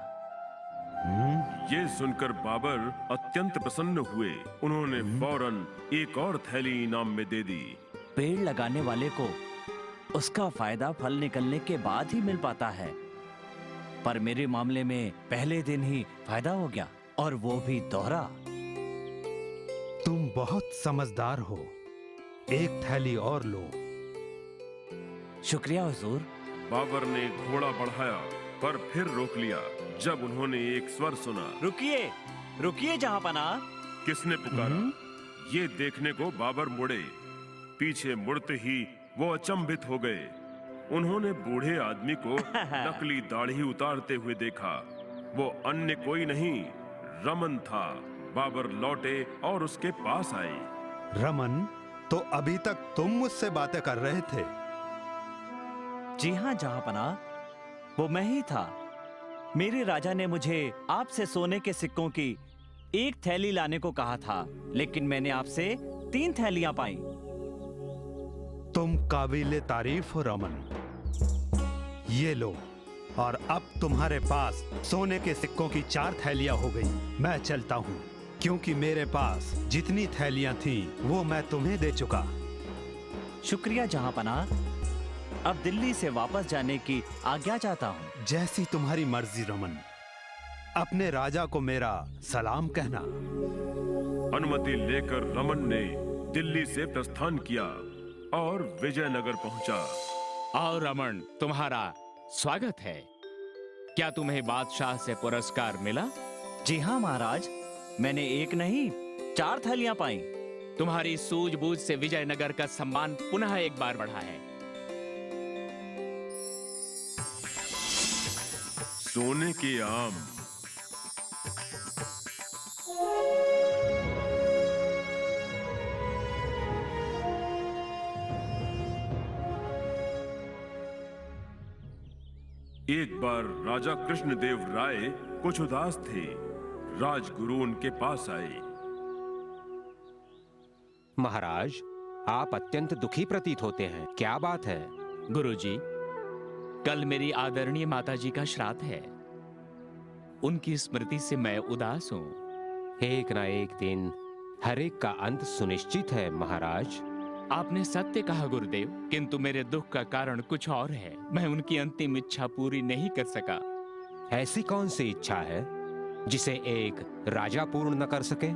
ये सुनकर बाबर अत्यंत प्रसन्न हुए। उन्होंने फौरन एक और थैली इनाम में दे दी। पेड़ लगाने वाले को उसका फायदा फल निकलने के बाद ही मिल पाता है, पर मेरे मामले में पहले दिन ही फायदा हो गया, और वो भी दोहरा। तुम बहुत समझदार हो, एक थैली और लो। शुक्रिया हुजूर। बाबर ने घोड़ा बढ़ाया पर फिर रोक लिया जब उन्होंने एक स्वर सुना। रुकिए, रुकिए जहांपना। किसने पुकारा? ये देखने को बाबर मुड़े। पीछे मुड़ते ही वो अचंभित हो गए। उन्होंने बूढ़े आदमी को नकली दाढ़ी उतारते हुए देखा। वो अन्य कोई नहीं, रमन था। बाबर लौटे और उसके पास आए। रमन, तो अभी तक तुम मुझसे बातें कर रहे थे? जी हाँ जहांपना, वो मैं ही था। मेरे राजा ने मुझे आपसे सोने के सिक्कों की एक थैली लाने को कहा था, लेकिन मैंने आपसे 3 थैलियां पाई। तुम काबिले तारीफ हो रमन। ये लो, और अब तुम्हारे पास सोने के सिक्कों की 4 थैलियां हो गई। मैं चलता हूँ, क्योंकि मेरे पास जितनी थैलियां थीं वो मैं तुम्हें दे चुका। शुक्रिया जहांपना। अब दिल्ली से वापस जाने की आज्ञा चाहता हूँ। जैसी तुम्हारी मर्जी रमन। अपने राजा को मेरा सलाम कहना। अनुमति लेकर रमन ने दिल्ली से प्रस्थान किया और विजयनगर पहुंचा। आओ रमन, तुम्हारा स्वागत है। क्या तुम्हें बादशाह से पुरस्कार मिला? जी हाँ महाराज, मैंने एक नहीं 4 थैलियां पाई। तुम्हारी सूझबूझ से विजयनगर का सम्मान पुनः एक बार बढ़ा है। सोने के आम। एक बार राजा कृष्णदेव राय कुछ उदास थे। राजगुरु उनके पास आए। महाराज, आप अत्यंत दुखी प्रतीत होते हैं, क्या बात है? गुरुजी, कल मेरी आदरणीय माताजी का श्राद्ध है। उनकी स्मृति से मैं उदास हूँ। एक ना एक दिन हर एक का अंत सुनिश्चित है महाराज। आपने सत्य कहा गुरुदेव, किंतु मेरे दुख का कारण कुछ और है। मैं उनकी अंतिम इच्छा पूरी नहीं कर सका। ऐसी कौन सी इच्छा है जिसे एक राजा पूर्ण न कर सके?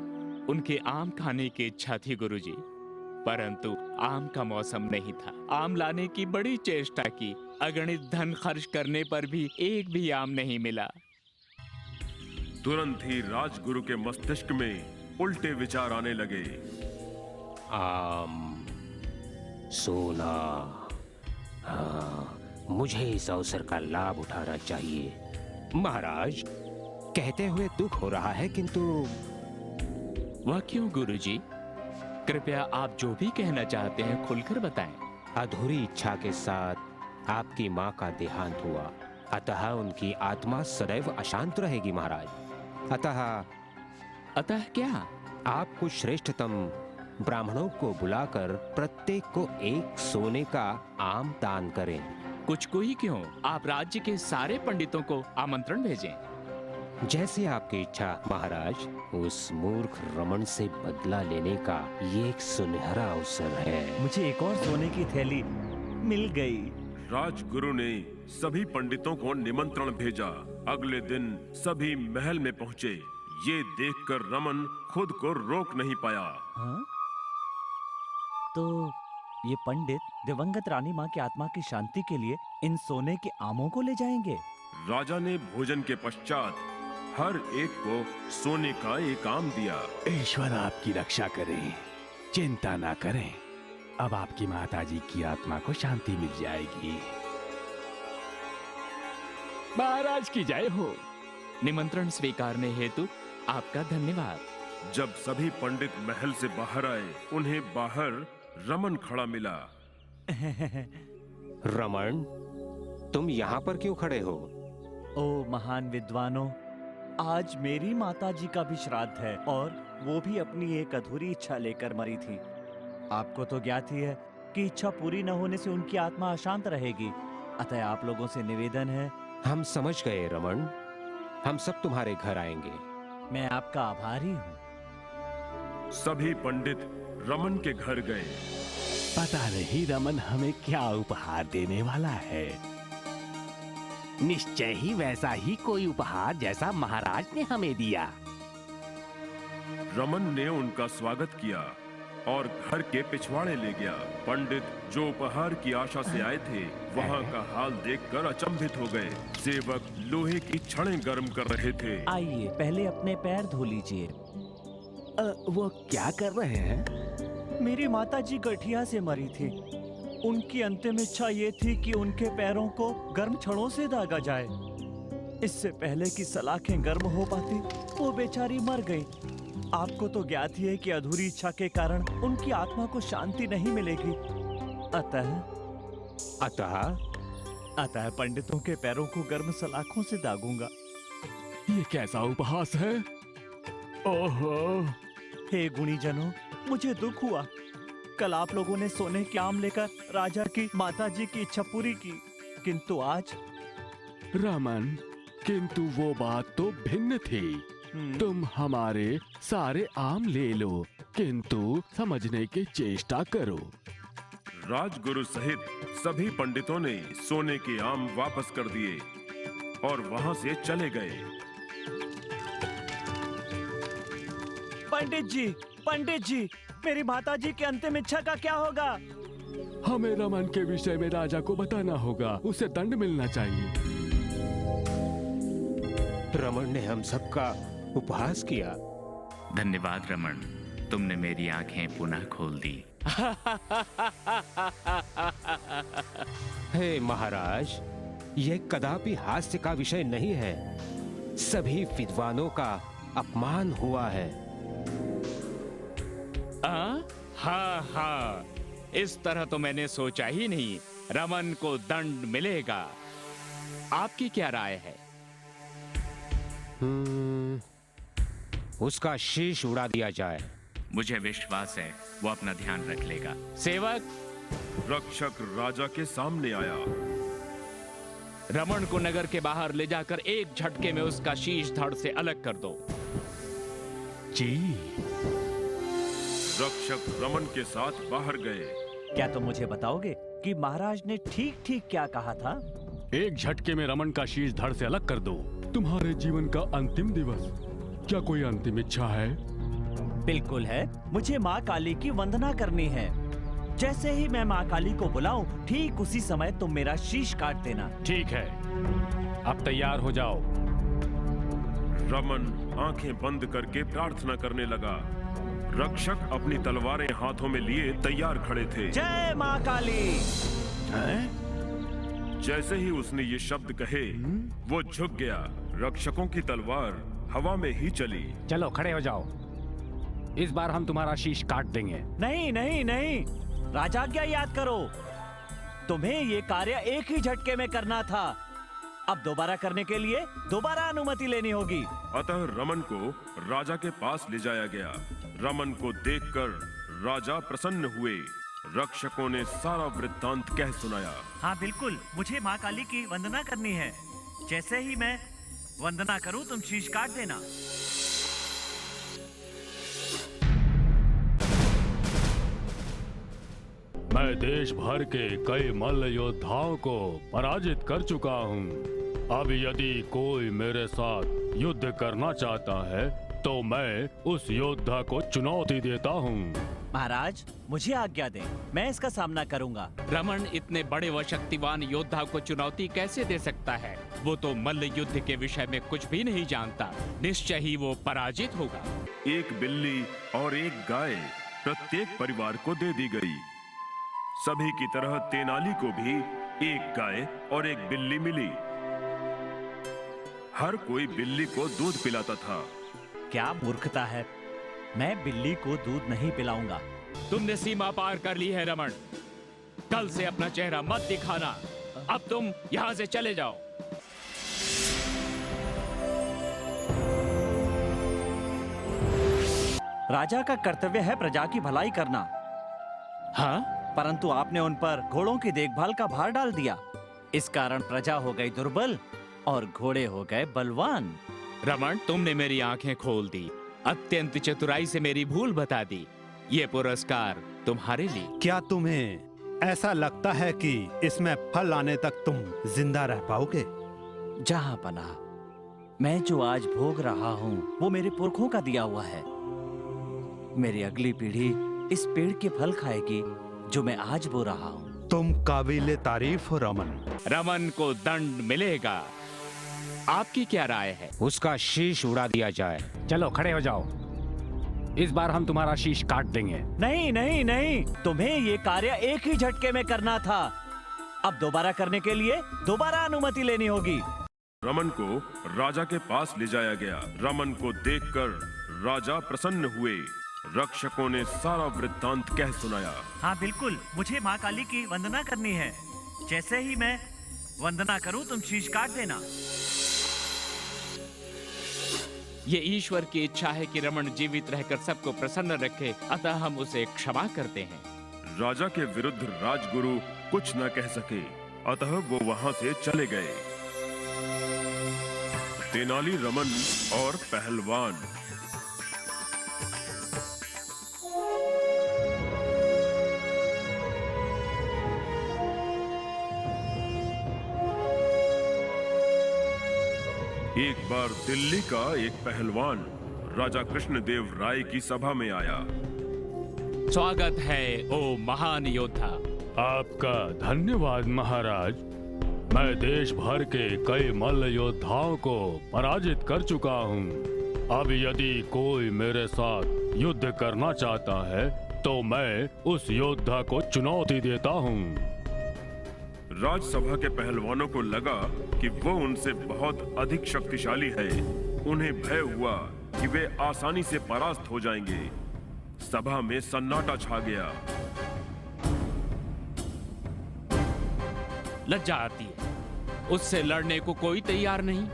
उनके आम खाने की इच्छा थी गुरुजी, परंतु आम का मौसम नहीं था। आम लाने की बड़ी चेष्टा की, अगणित धन खर्च करने पर भी एक भी आम नहीं मिला। तुरंत ही राजगुरु के मस्तिष्क में उल्टे विचार आने लगे। आम, सोना, हाँ, मुझे इस अवसर का लाभ उठाना चाहिए। महाराज, कहते हुए दुख हो रहा है, किंतु वह क्यों गुरुजी? कृपया आप जो भी कहना चाहते हैं खुलकर बताएं। अधूरी इच्छा के साथ आपकी माँ का देहांत हुआ, अतः उनकी आत्मा सदैव अशांत रहेगी महाराज। अतः क्या? आप कुछ श्रेष्ठतम ब्राह्मणों को बुलाकर प्रत्येक को एक सोने का आम दान करें। कुछ को ही क्यों, आप राज्य के सारे पंडितों को आमंत्रण भेजें। जैसे आपकी इच्छा महाराज। उस मूर्ख रमन से बदला लेने का ये एक सुनहरा अवसर है। मुझे एक और सोने की थैली मिल गई। राजगुरु ने सभी पंडितों को निमंत्रण भेजा। अगले दिन सभी महल में पहुंचे। ये देखकर रमन खुद को रोक नहीं पाया। हाँ? तो ये पंडित दिवंगत रानी माँ की आत्मा की शांति के लिए इन सोने के आमों को ले जाएंगे। राजा ने भोजन के पश्चात हर एक को सोने का एक आम दिया। ईश्वर आपकी रक्षा करे, चिंता ना करें। अब आपकी माताजी की आत्मा को शांति मिल जाएगी। महाराज की जय हो। निमंत्रण स्वीकारने हेतु आपका धन्यवाद। जब सभी पंडित महल से बाहर आए, उन्हें बाहर रमन खड़ा मिला। रमन, तुम यहाँ पर क्यों खड़े हो? ओ महान विद्वानों, आज मेरी माताजी का भी श्राद्ध है और वो भी अपनी एक अधूरी इच्छा लेकर मरी थी। आपको तो ज्ञात ही है कि इच्छा पूरी न होने से उनकी आत्मा अशांत रहेगी। अतः आप लोगों से निवेदन है हम समझ गए रमन, हम सब तुम्हारे घर आएंगे। मैं आपका आभारी हूँ। सभी पंडित रमन के घर गए। पता नहीं रमन हमें क्या उपहार देने वाला है। निश्चय ही वैसा ही कोई उपहार जैसा महाराज ने हमें दिया। रमन ने उनका स्वागत किया और घर के पिछवाड़े ले गया। पंडित जो उपहार की आशा से आए थे वहाँ का हाल देखकर अचंभित हो गए। सेवक लोहे की छड़ें गर्म कर रहे थे। आइए पहले अपने पैर धो लीजिए। वो क्या कर रहे हैं? मेरी माताजी गठिया से मरी थी। उनकी अंतिम इच्छा ये थी कि उनके पैरों को गर्म छड़ों से दागा जाए। इससे पहले कि सलाखें गर्म हो पाती वो बेचारी मर गई। आपको तो ज्ञात ही है कि अधूरी इच्छा के कारण उनकी आत्मा को शांति नहीं मिलेगी। अतः पंडितों के पैरों को गर्म सलाखों से दागूंगा। ये कैसा उपहास है? ओहो! हे गुणीजनों, मुझे दुख हुआ। कल आप लोगों ने सोने के आम लेकर राजा की माताजी की इच्छा पूरी की, किंतु आज रमन, किंतु वो बात तो भिन्न थी। तुम हमारे सारे आम ले लो, किंतु समझने की चेष्टा करो। राजगुरु सहित सभी पंडितों ने सोने के आम वापस कर दिए और वहाँ से चले गए। पंडित जी, मेरी माताजी की अंतिम इच्छा का क्या होगा? हमें रमन के विषय में राजा को बताना होगा, उसे दंड मिलना चाहिए। रमन ने हम सबका उपहास किया। धन्यवाद रमन, तुमने मेरी आंखें पुनः खोल दी। हे महाराज, यह कदापि हास्य का विषय नहीं है। सभी विद्वानों का अपमान हुआ है। हाँ, इस तरह तो मैंने सोचा ही नहीं। रमन को दंड मिलेगा। आपकी क्या राय है? उसका शीश उड़ा दिया जाए। मुझे विश्वास है वो अपना ध्यान रख लेगा। सेवक, रक्षक राजा के सामने आया। रमन को नगर के बाहर ले जाकर एक झटके में उसका शीश धड़ से अलग कर दो। जी। रक्षक रमन के साथ बाहर गए। क्या तुम मुझे बताओगे कि महाराज ने ठीक ठीक क्या कहा था? एक झटके में रमन का शीश धड़ से अलग कर दो। तुम्हारे जीवन का अंतिम दिवस, क्या कोई अंतिम इच्छा है? बिल्कुल है। मुझे माँ काली की वंदना करनी है। जैसे ही मैं माँ काली को बुलाऊं, ठीक उसी समय तुम मेरा शीश काट देना। ठीक है, अब तैयार हो जाओ। रमन आंखें बंद करके प्रार्थना करने लगा। रक्षक अपनी तलवारें हाथों में लिए तैयार खड़े थे। जय माँ काली। जैसे ही उसने ये शब्द कहे, वो झुक गया। रक्षकों की तलवार हवा में ही चली। चलो खड़े हो जाओ, इस बार हम तुम्हारा शीश काट देंगे। नहीं नहीं नहीं, राजाज्ञा याद करो। तुम्हें ये कार्य एक ही झटके में करना था। अब दोबारा करने के लिए दोबारा अनुमति लेनी होगी। अतः रमन को राजा के पास ले जाया गया। रमन को देखकर राजा प्रसन्न हुए। रक्षकों ने सारा वृत्तांत कह सुनाया। हाँ बिल्कुल, मुझे माँ काली की वंदना करनी है। जैसे ही मैं वंदना करूं, तुम शीश काट देना। मैं देश भर के कई मल्ल योद्धाओं को पराजित कर चुका हूँ। अब यदि कोई मेरे साथ युद्ध करना चाहता है तो मैं उस योद्धा को चुनौती देता हूँ। महाराज, मुझे आज्ञा दें, मैं इसका सामना करूंगा। रमन इतने बड़े व शक्तिवान योद्धा को चुनौती कैसे दे सकता है? वो तो मल्ल युद्ध के विषय में कुछ भी नहीं जानता। निश्चय ही वो पराजित होगा। एक बिल्ली और एक गाय प्रत्येक परिवार को दे दी गई। सभी की तरह तेनाली को भी एक गाय और एक बिल्ली मिली। हर कोई बिल्ली को दूध पिलाता था। क्या मूर्खता है, मैं बिल्ली को दूध नहीं पिलाऊंगा। तुमने सीमा पार कर ली है रमन। कल से अपना चेहरा मत दिखाना। अब तुम यहाँ से चले जाओ। राजा का कर्तव्य है प्रजा की भलाई करना। हाँ, परंतु आपने उन पर घोड़ों की देखभाल का भार डाल दिया। इस कारण प्रजा हो गई दुर्बल और घोड़े हो गए बलवान। रमन, तुमने मेरी आंखें खोल दी, अत्यंत चतुराई से मेरी भूल बता दी। ये पुरस्कार तुम्हारे लिए। क्या तुम्हें ऐसा लगता है कि इसमें फल आने तक तुम जिंदा रह पाओगे? जहां पना, मैं जो आज भोग रहा हूँ वो मेरे पुरखों का दिया हुआ है। मेरी अगली पीढ़ी इस पेड़ के फल खाएगी जो मैं आज बो रहा हूँ। तुम काबिले तारीफ हो रमन। रमन को दंड मिलेगा। आपकी क्या राय है? उसका शीश उड़ा दिया जाए। चलो खड़े हो जाओ, इस बार हम तुम्हारा शीश काट देंगे। नहीं नहीं नहीं, तुम्हें ये कार्य एक ही झटके में करना था। अब दोबारा करने के लिए दोबारा अनुमति लेनी होगी। रमन को राजा के पास ले जाया गया। रमन को देखकर राजा प्रसन्न हुए। रक्षकों ने सारा वृत्तांत कह सुनाया। हाँ बिल्कुल, मुझे माँ काली की वंदना करनी है। जैसे ही मैं वंदना करूँ तुम शीश काट देना। ये ईश्वर की इच्छा है कि रमन जीवित रहकर सबको प्रसन्न रखे, अतः हम उसे क्षमा करते हैं। राजा के विरुद्ध राजगुरु कुछ न कह सके, अतः वो वहां से चले गए। तेनाली रमन और पहलवान। एक बार दिल्ली का एक पहलवान राजा कृष्णदेव राय की सभा में आया। स्वागत है ओ महान योद्धा। आपका धन्यवाद महाराज। मैं देश भर के कई मल्ल योद्धाओं को पराजित कर चुका हूँ। अब यदि कोई मेरे साथ युद्ध करना चाहता है तो मैं उस योद्धा को चुनौती देता हूँ। राजसभा के पहलवानों को लगा कि वो उनसे बहुत अधिक शक्तिशाली है। उन्हें भय हुआ कि वे आसानी से परास्त हो जाएंगे। सभा में सन्नाटा छा गया। लज्जा आती है, उससे लड़ने को कोई तैयार नहीं।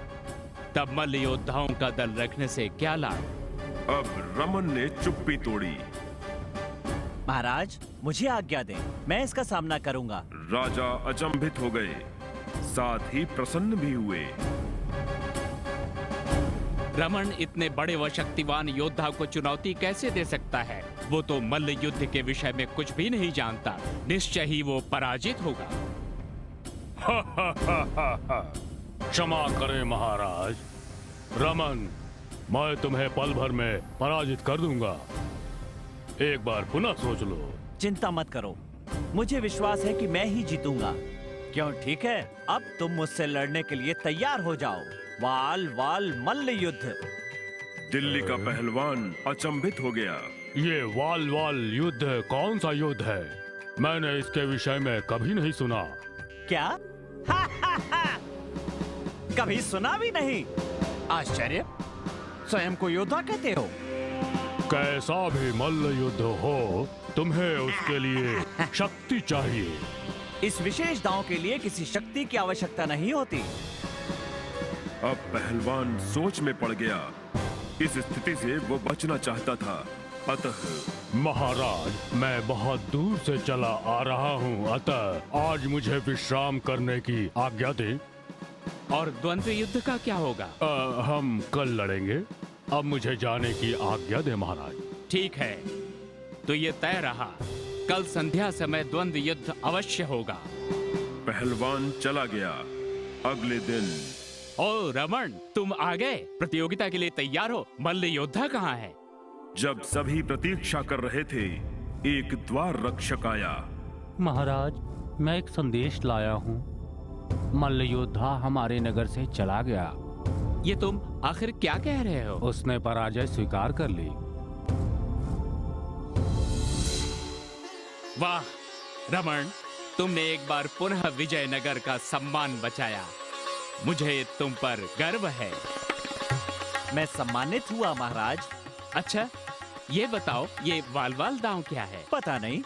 तब मल्ल योद्धाओं का दल रखने से क्या लाभ? अब रमन ने चुप्पी तोड़ी। महाराज, मुझे आज्ञा दें, मैं इसका सामना करूंगा। राजा अचंभित हो गए, साथ ही प्रसन्न भी हुए। रमन इतने बड़े व शक्तिवान योद्धा को चुनौती कैसे दे सकता है? वो तो मल्ल युद्ध के विषय में कुछ भी नहीं जानता। निश्चय ही वो पराजित होगा। क्षमा करें महाराज। रमन, मैं तुम्हें पल भर में पराजित कर दूंगा। एक बार पुनः सोच लो। चिंता मत करो, मुझे विश्वास है कि मैं ही जीतूंगा। क्यों, ठीक है? अब तुम मुझसे लड़ने के लिए तैयार हो जाओ। वाल वाल मल्ल युद्ध। दिल्ली का पहलवान अचंभित हो गया। ये वाल वाल युद्ध कौन सा युद्ध है? मैंने इसके विषय में कभी नहीं सुना। क्या? कभी सुना भी नहीं? आश्चर्य, स्वयं को योद्धा कहते हो? कैसा भी मल्ल युद्ध हो, तुम्हें उसके लिए शक्ति चाहिए। इस विशेष दांव के लिए किसी शक्ति की आवश्यकता नहीं होती। अब पहलवान सोच में पड़ गया। इस स्थिति से वो बचना चाहता था, अतः महाराज, मैं बहुत दूर से चला आ रहा हूँ, अतः आज मुझे विश्राम करने की आज्ञा दें। और द्वंद्व युद्ध का क्या होगा? हम कल लड़ेंगे। अब मुझे जाने की आज्ञा दें महाराज। ठीक है, तो ये तय रहा, कल संध्या समय द्वंद्व युद्ध अवश्य होगा। पहलवान चला गया। अगले दिन। ओ रमन, तुम आ गए। प्रतियोगिता के लिए तैयार हो? मल्ल योद्धा कहाँ है? जब सभी प्रतीक्षा कर रहे थे, एक द्वार रक्षक आया। महाराज, मैं एक संदेश लाया हूँ। मल्ल योद्धा हमारे नगर से चला गया। ये तुम आखिर क्या कह रहे हो? उसने पराजय स्वीकार कर ली। वाह रमन, तुमने एक बार पुनः विजयनगर का सम्मान बचाया। मुझे तुम पर गर्व है। मैं सम्मानित हुआ महाराज। अच्छा, ये बताओ, ये वाल दांव क्या है? पता नहीं,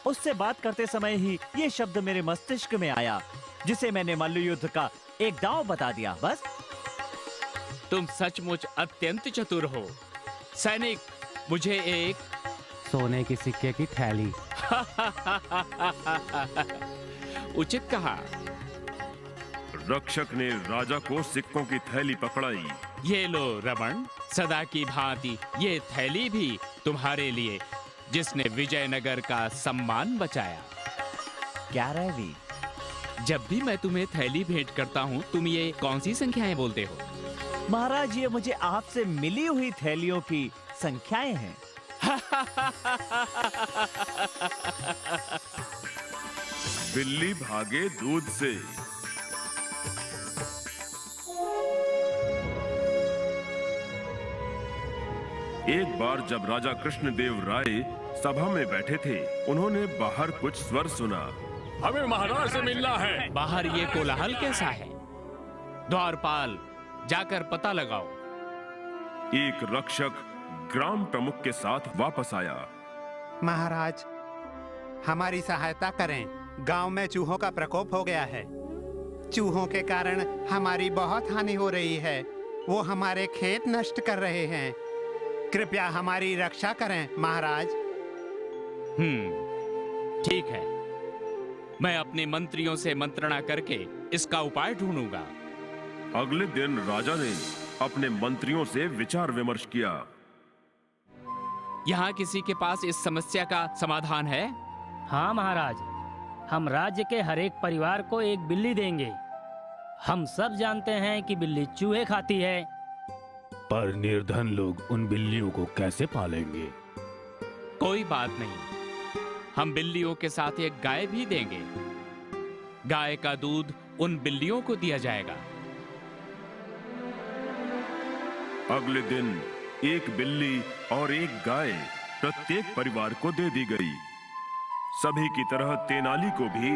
उससे बात करते समय ही ये शब्द मेरे मस्तिष्क में आया, जिसे मैंने मल्ल युद्ध का एक दांव बता दिया, बस। तुम सचमुच अत्यंत चतुर हो। सैनिक, मुझे एक सोने के सिक्के की थैली। उचित कहा। रक्षक ने राजा को सिक्कों की थैली पकड़ाई। ये लो रमन, सदा की भांति ये थैली भी तुम्हारे लिए, जिसने विजयनगर का सम्मान बचाया। 11वीं। जब भी मैं तुम्हें थैली भेंट करता हूँ, तुम ये कौन सी संख्याएं बोलते हो? महाराज, ये मुझे आपसे मिली हुई थैलियों की संख्याएं हैं। बिल्ली भागे दूध से। एक बार जब राजा कृष्णदेव राय सभा में बैठे थे, उन्होंने बाहर कुछ स्वर सुना। हमें महाराज से मिलना है। बाहर ये कोलाहल कैसा है? द्वारपाल, जाकर पता लगाओ। एक रक्षक ग्राम प्रमुख के साथ वापस आया। महाराज, हमारी सहायता करें। गांव में चूहों का प्रकोप हो गया है। चूहों के कारण हमारी बहुत हानि हो रही है। वो हमारे खेत नष्ट कर रहे हैं। कृपया हमारी रक्षा करें महाराज। ठीक है, मैं अपने मंत्रियों से मंत्रणा करके इसका उपाय ढूंढूंगा। अगले दिन राजा ने अपने मंत्रियों से विचार विमर्श किया। यहाँ किसी के पास इस समस्या का समाधान है? हाँ महाराज, हम राज्य के हर एक परिवार को एक बिल्ली देंगे। हम सब जानते हैं कि बिल्ली चूहे खाती है। पर निर्धन लोग उन बिल्लियों को कैसे पालेंगे? कोई बात नहीं, हम बिल्लियों के साथ एक गाय भी देंगे। गाय का दूध उन बिल्लियों को दिया जाएगा। अगले दिन एक बिल्ली और एक गाय प्रत्येक परिवार को दे दी गई। सभी की तरह तेनाली को भी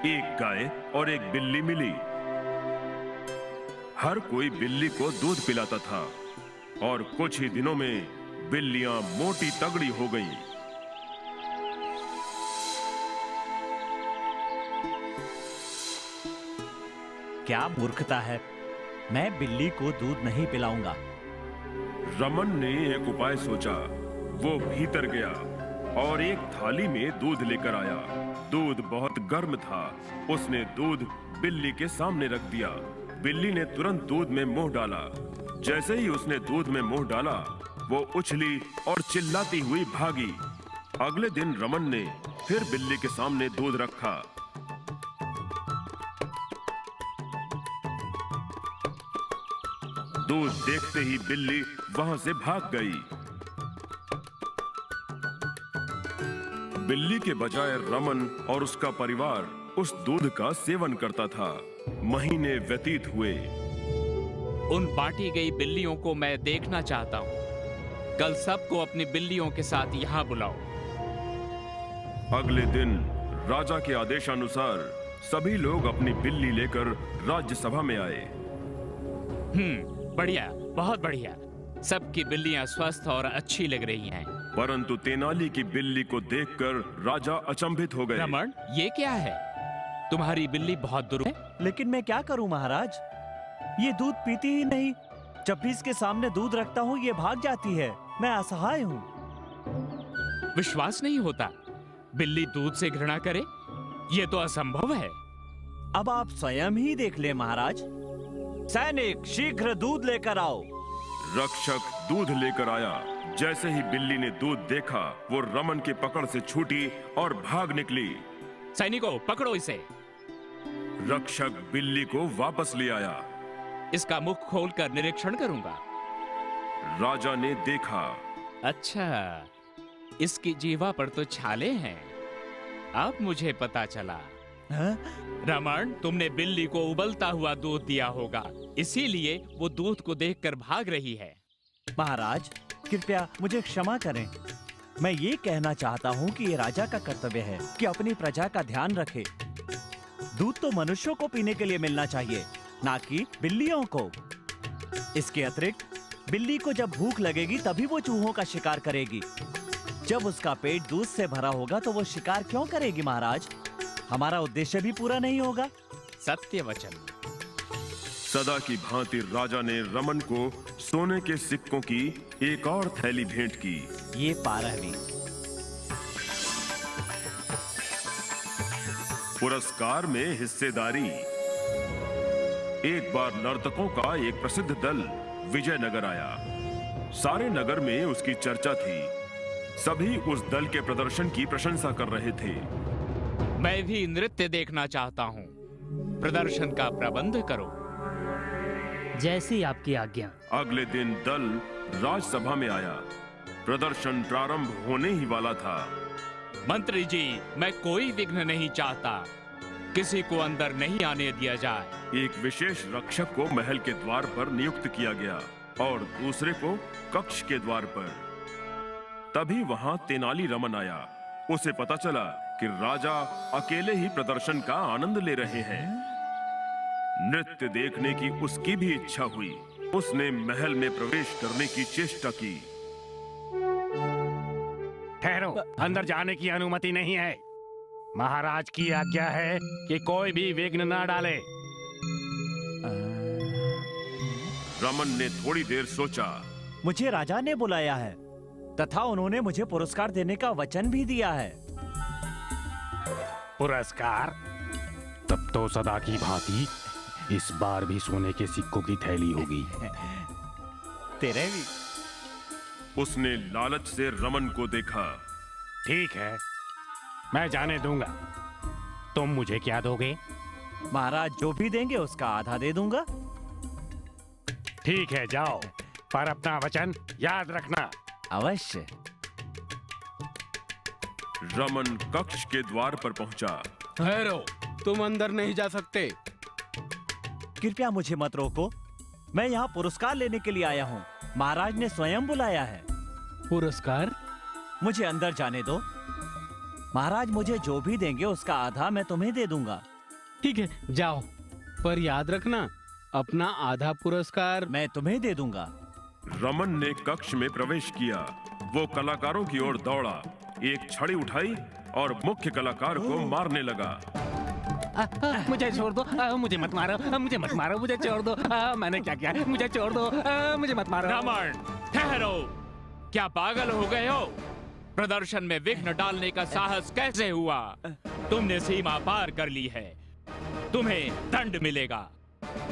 एक गाय और एक बिल्ली मिली। हर कोई बिल्ली को दूध पिलाता था और कुछ ही दिनों में बिल्लियां मोटी तगड़ी हो गईं। क्या मूर्खता है! मैं बिल्ली को दूध नहीं पिलाऊंगा। रमन ने एक उपाय सोचा। वो भीतर गया और एक थाली में दूध लेकर आया। दूध बहुत गर्म था। उसने दूध बिल्ली के सामने रख दिया। बिल्ली ने तुरंत दूध में मुंह डाला। जैसे ही उसने दूध में मुंह डाला, वो उछली और चिल्लाती हुई भागी। अगले दिन रमन ने फिर बिल्ली के सामने दूध रखा। दूध देखते ही बिल्ली वहां से भाग गई। बिल्ली के बजाय रमन और उसका परिवार उस दूध का सेवन करता था। महीने व्यतीत हुए। उन बांटी गई बिल्लियों को मैं देखना चाहता हूँ। कल सबको अपनी बिल्लियों के साथ यहाँ बुलाओ। अगले दिन राजा के आदेशानुसार सभी लोग अपनी बिल्ली लेकर राज्यसभा में आए। बढ़िया, बहुत बढ़िया। सबकी बिल्लियां स्वस्थ और अच्छी लग रही हैं। परंतु तेनाली की बिल्ली को देखकर राजा अचंभित हो गए। रमन, ये क्या है? तुम्हारी बिल्ली बहुत दुर्बल है। लेकिन मैं क्या करूं महाराज, ये दूध पीती ही नहीं। जब भी इसके सामने दूध रखता हूँ ये भाग जाती है। मैं असहाय हूँ। विश्वास नहीं होता, बिल्ली दूध से घृणा करे? ये तो असंभव है। अब आप स्वयं ही देख ले महाराज। सैनिक, शीघ्र दूध लेकर आओ। रक्षक दूध लेकर आया। जैसे ही बिल्ली ने दूध देखा, वो रमन की पकड़ से छूटी और भाग निकली। सैनिकों, पकड़ो इसे। रक्षक बिल्ली को वापस ले आया। इसका मुख खोलकर निरीक्षण करूंगा। राजा ने देखा। अच्छा, इसकी जीवा पर तो छाले हैं। अब मुझे पता चला। हाँ? रमन, तुमने बिल्ली को उबलता हुआ दूध दिया होगा, इसीलिए वो दूध को देखकर भाग रही है। महाराज, कृपया मुझे क्षमा करें। मैं ये कहना चाहता हूँ कि ये राजा का कर्तव्य है कि अपनी प्रजा का ध्यान रखे। दूध तो मनुष्यों को पीने के लिए मिलना चाहिए, ना कि बिल्लियों को। इसके अतिरिक्त बिल्ली को जब भूख लगेगी तभी वो चूहों का शिकार करेगी। जब उसका पेट दूध से भरा होगा तो वो शिकार क्यों करेगी महाराज? हमारा उद्देश्य भी पूरा नहीं होगा। सत्य वचन। सदा की भांति राजा ने रमन को सोने के सिक्कों की एक और थैली भेंट की। ये 12वीं। पुरस्कार में हिस्सेदारी। एक बार नर्तकों का एक प्रसिद्ध दल विजयनगर आया। सारे नगर में उसकी चर्चा थी। सभी उस दल के प्रदर्शन की प्रशंसा कर रहे थे। मैं भी नृत्य देखना चाहता हूँ। प्रदर्शन का प्रबंध करो। जैसी आपकी आज्ञा। अगले दिन दल राजसभा में आया। प्रदर्शन प्रारंभ होने ही वाला था। मंत्री जी, मैं कोई विघ्न नहीं चाहता। किसी को अंदर नहीं आने दिया जाए। एक विशेष रक्षक को महल के द्वार पर नियुक्त किया गया और दूसरे को कक्ष के द्वार पर। तभी वहां तेनाली रमन आया। उसे पता चला कि राजा अकेले ही प्रदर्शन का आनंद ले रहे हैं। नृत्य देखने की उसकी भी इच्छा हुई। उसने महल में प्रवेश करने की चेष्टा की। ठहरो, अंदर जाने की अनुमति नहीं है। महाराज की आज्ञा है कि कोई भी विघ्न न डाले। रमन ने थोड़ी देर सोचा। मुझे राजा ने बुलाया है तथा उन्होंने मुझे पुरस्कार देने का वचन भी दिया है। पुरस्कार? तब तो सदा की भांति इस बार भी सोने के सिक्कों की थैली होगी। तेरे भी। उसने लालच से रमन को देखा। ठीक है, मैं जाने दूंगा। तुम मुझे क्या दोगे? महाराज जो भी देंगे उसका आधा दे दूंगा। ठीक है, जाओ, पर अपना वचन याद रखना। अवश्य। रमन कक्ष के द्वार पर पहुंचा। ठहरो, तुम अंदर नहीं जा सकते। कृपया मुझे मत रोको। मैं यहाँ पुरस्कार लेने के लिए आया हूँ। महाराज ने स्वयं बुलाया है। पुरस्कार? मुझे अंदर जाने दो। महाराज मुझे जो भी देंगे उसका आधा मैं तुम्हें दे दूंगा। ठीक है, जाओ, पर याद रखना अपना आधा पुरस्कार मैं तुम्हें दे दूंगा। रमन ने कक्ष में प्रवेश किया। वो कलाकारों की ओर दौड़ा, एक छड़ी उठाई और मुख्य कलाकार को मारने लगा। मुझे छोड़ दो, मुझे मत मारो, मुझे मत मारो, मुझे छोड़ दो। मैंने क्या किया? मुझे छोड़ दो, मुझे मत मारो। रमन, ठहरो। क्या पागल हो गए हो? प्रदर्शन में विघ्न डालने का साहस कैसे हुआ? तुमने सीमा पार कर ली है। तुम्हें दंड मिलेगा,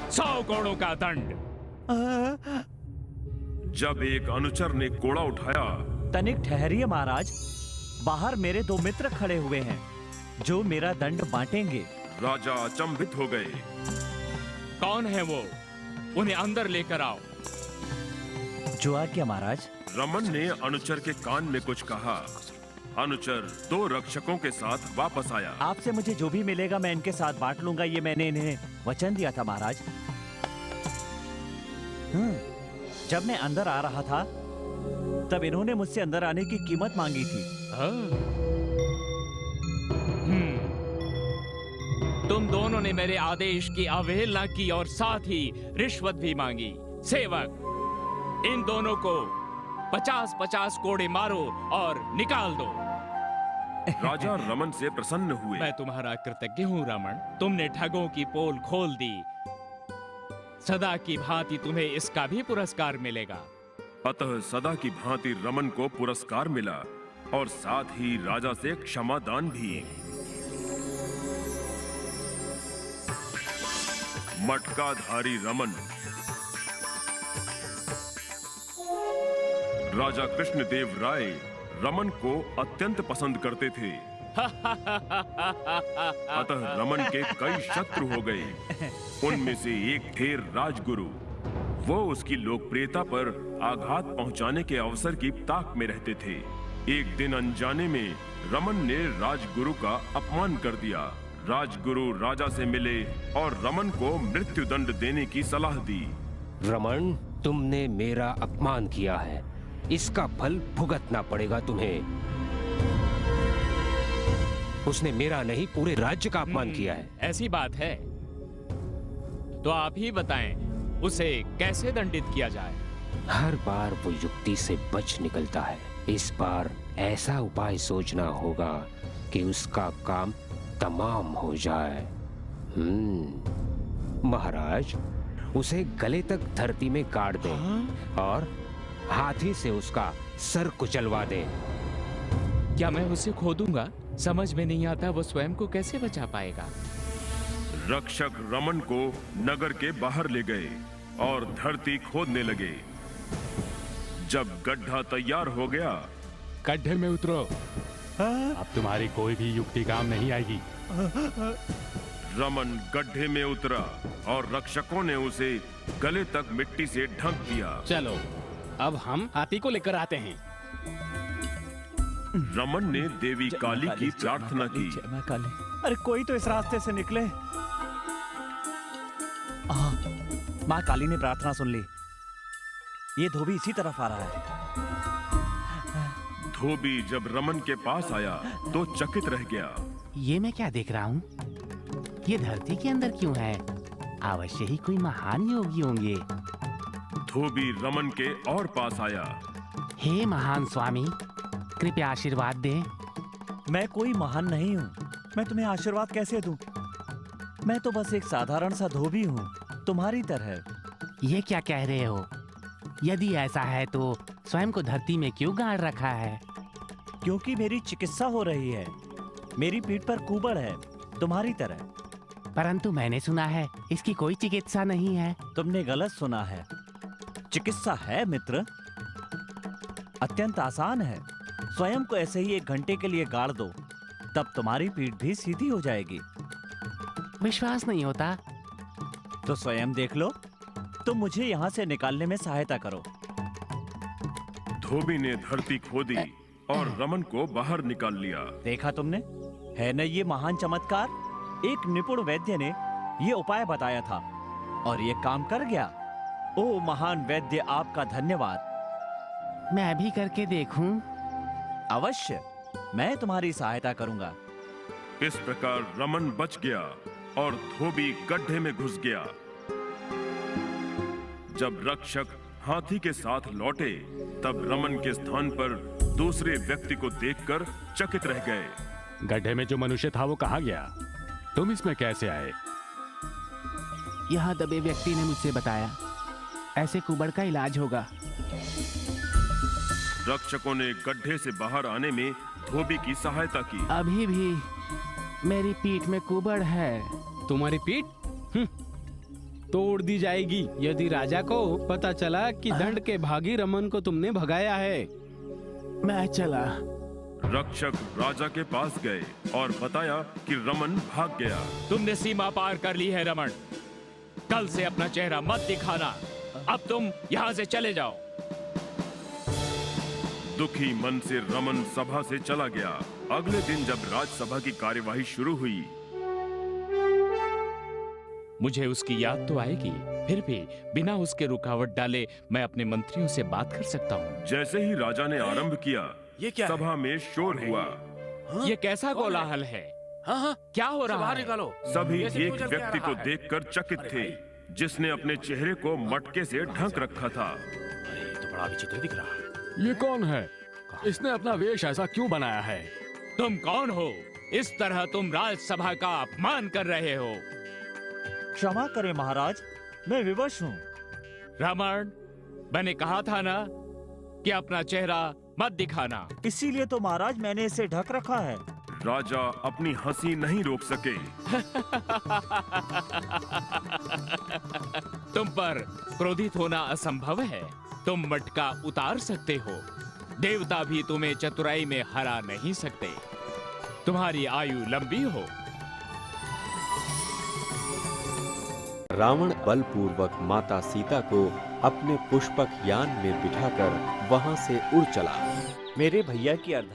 100 कोड़ों का दंड। जब एक अनुचर ने कोड़ा उठाया। तनिक ठहरिए महाराज। बाहर मेरे 2 मित्र खड़े हुए हैं जो मेरा दंड बांटेंगे। राजा अचंभित हो गए। कौन है वो? उन्हें अंदर लेकर आओ। जो आज्ञा महाराज। रमन ने अनुचर के कान में कुछ कहा। अनुचर 2 रक्षकों के साथ वापस आया। आपसे मुझे जो भी मिलेगा मैं इनके साथ बांट लूंगा। ये मैंने इन्हें वचन दिया था महाराज। जब मैं अंदर आ रहा था तब इन्होंने मुझसे अंदर आने की कीमत मांगी थी। तुम दोनों ने मेरे आदेश की अवहेलना की और साथ ही रिश्वत भी मांगी। सेवक, इन दोनों को 50-50 कोड़े मारो और निकाल दो। राजा रमन से प्रसन्न हुए। मैं तुम्हारा कृतज्ञ हूँ रमन। तुमने ठगों की पोल खोल दी। सदा की भांति तुम्हें इसका भी पुरस्कार मिलेगा। अतः सदा की भांति रमन को पुरस्कार मिला और साथ ही राजा से क्षमादान भी। मटकाधारी रमन। राजा कृष्णदेव राय रमन को अत्यंत पसंद करते थे। अतः रमन के कई शत्रु हो गए। उनमें से एक थे राजगुरु। वो उसकी लोकप्रियता पर आघात पहुंचाने के अवसर की ताक में रहते थे। एक दिन अनजाने में रमन ने राजगुरु का अपमान कर दिया। राजगुरु राजा से मिले और रमन को मृत्युदंड देने की सलाह दी। रमन, तुमने मेरा अपमान किया है, इसका फल भुगतना पड़ेगा तुम्हें। उसने मेरा नहीं पूरे राज्य का अपमान किया है। ऐसी बात है तो आप ही बताएं, उसे कैसे दंडित किया जाए? हर बार वो युक्ति से बच निकलता है। इस बार ऐसा उपाय सोचना होगा कि उसका काम तमाम हो जाए। महाराज, उसे गले तक धरती में गाड़ दें और हाथी से उसका सर कुचलवा दें। क्या मैं उसे खोदूंगा? समझ में नहीं आता वो स्वयं को कैसे बचा पाएगा। रक्षक रमन को नगर के बाहर ले गए और धरती खोदने लगे। जब गड्ढा तैयार हो गया, गड्ढे में उतरो। अब तुम्हारी कोई भी युक्ति काम नहीं आएगी। रमन गड्ढे में उतरा और रक्षकों ने उसे गले तक मिट्टी से ढक दिया। चलो अब हम हाथी को लेकर आते हैं। रमन ने देवी काली की प्रार्थना की। जय मां काली। अरे कोई तो इस रास्ते से निकले। मां काली ने प्रार्थना सुन ली। ये धोबी इसी तरफ आ रहा है। धोबी जब रमन के पास आया तो चकित रह गया। ये मैं क्या देख रहा हूँ? ये धरती के अंदर क्यों है? अवश्य ही कोई महान योगी होंगे। धोबी रमन के और पास आया। हे महान स्वामी, कृपया आशीर्वाद दें। मैं कोई महान नहीं हूँ। मैं तुम्हें आशीर्वाद कैसे दूं? मैं तो बस एक साधारण सा धोबी हूँ, तुम्हारी तरह। ये क्या कह रहे हो? यदि ऐसा है तो स्वयं को धरती में क्यों गाड़ रखा है? क्योंकि मेरी चिकित्सा हो रही है। मेरी पीठ पर कुबड़ है, तुम्हारी तरह। परंतु मैंने सुना है इसकी कोई चिकित्सा नहीं है। तुमने गलत सुना है। चिकित्सा है मित्र, अत्यंत आसान है। स्वयं को ऐसे ही 1 घंटे के लिए गाड़ दो, तब तुम्हारी पीठ भी सीधी हो जाएगी। विश्वास नहीं होता? तो स्वयं देख लो। तुम मुझे यहाँ से निकालने में सहायता करो। धोबी ने धरती खोदी और रमन को बाहर निकाल लिया। देखा तुमने? है न ये महान चमत्कार? एक निपुण वैद्य ने ये उपाय बताया था और ये काम कर गया। ओ महान वैद्य, आपका धन्यवाद। मैं भी करके देखूं? अवश्य, मैं तुम्हारी सहायता करूंगा। इस प्रकार रमन बच गया और धोबी गड्ढे में घुस गया। जब रक्षक हाथी के साथ लौटे, तब रमन के स्थान पर दूसरे व्यक्ति को देखकर चकित रह गए। गड्ढे में जो मनुष्य था वो कहाँ गया? तुम इसमें कैसे आए? यहाँ दबे व्यक्ति ने मुझसे बताया, ऐसे कुबड़ का इलाज होगा। रक्षकों ने गड्ढे से बाहर आने में धोबी की सहायता की। अभी भी मेरी पीठ में कुबड़ है। तुम्हारी पीठ तोड़ दी जाएगी यदि राजा को पता चला कि दंड के भागी रमन को तुमने भगाया है। मैं चला। रक्षक राजा के पास गए और बताया कि रमन भाग गया। तुमने सीमा पार कर ली है रमन। कल से अपना चेहरा मत दिखाना। अब तुम यहाँ से चले जाओ। दुखी मन से रमन सभा से चला गया। अगले दिन जब राजसभा की कार्यवाही शुरू हुई, मुझे उसकी याद तो आएगी, फिर भी बिना उसके रुकावट डाले मैं अपने मंत्रियों से बात कर सकता हूँ। जैसे ही राजा ने आरंभ किया, सभा में शोर हुआ। ये कैसा कोलाहल है? क्या हो रहा है? सभी एक व्यक्ति को देखकर चकित थे, जिसने अपने चेहरे को मटके से ढक रखा था। ये तो बड़ा विचित्र दिख रहा है। ये कौन है? इसने अपना वेश ऐसा क्यों बनाया है? तुम कौन हो? इस तरह तुम राजसभा का अपमान कर रहे हो। क्षमा करें महाराज, मैं विवश हूँ। रमन, मैंने कहा था ना कि अपना चेहरा मत दिखाना। इसीलिए तो महाराज मैंने इसे ढक रखा है। राजा अपनी हंसी नहीं रोक सके। तुम पर क्रोधित होना असंभव है। तुम मटका उतार सकते हो। देवता भी तुम्हें चतुराई में हरा नहीं सकते। तुम्हारी आयु लंबी हो। रावण बलपूर्वक माता सीता को अपने पुष्पक यान में बिठाकर वहां से उड़ चला। मेरे भैया की अर्धा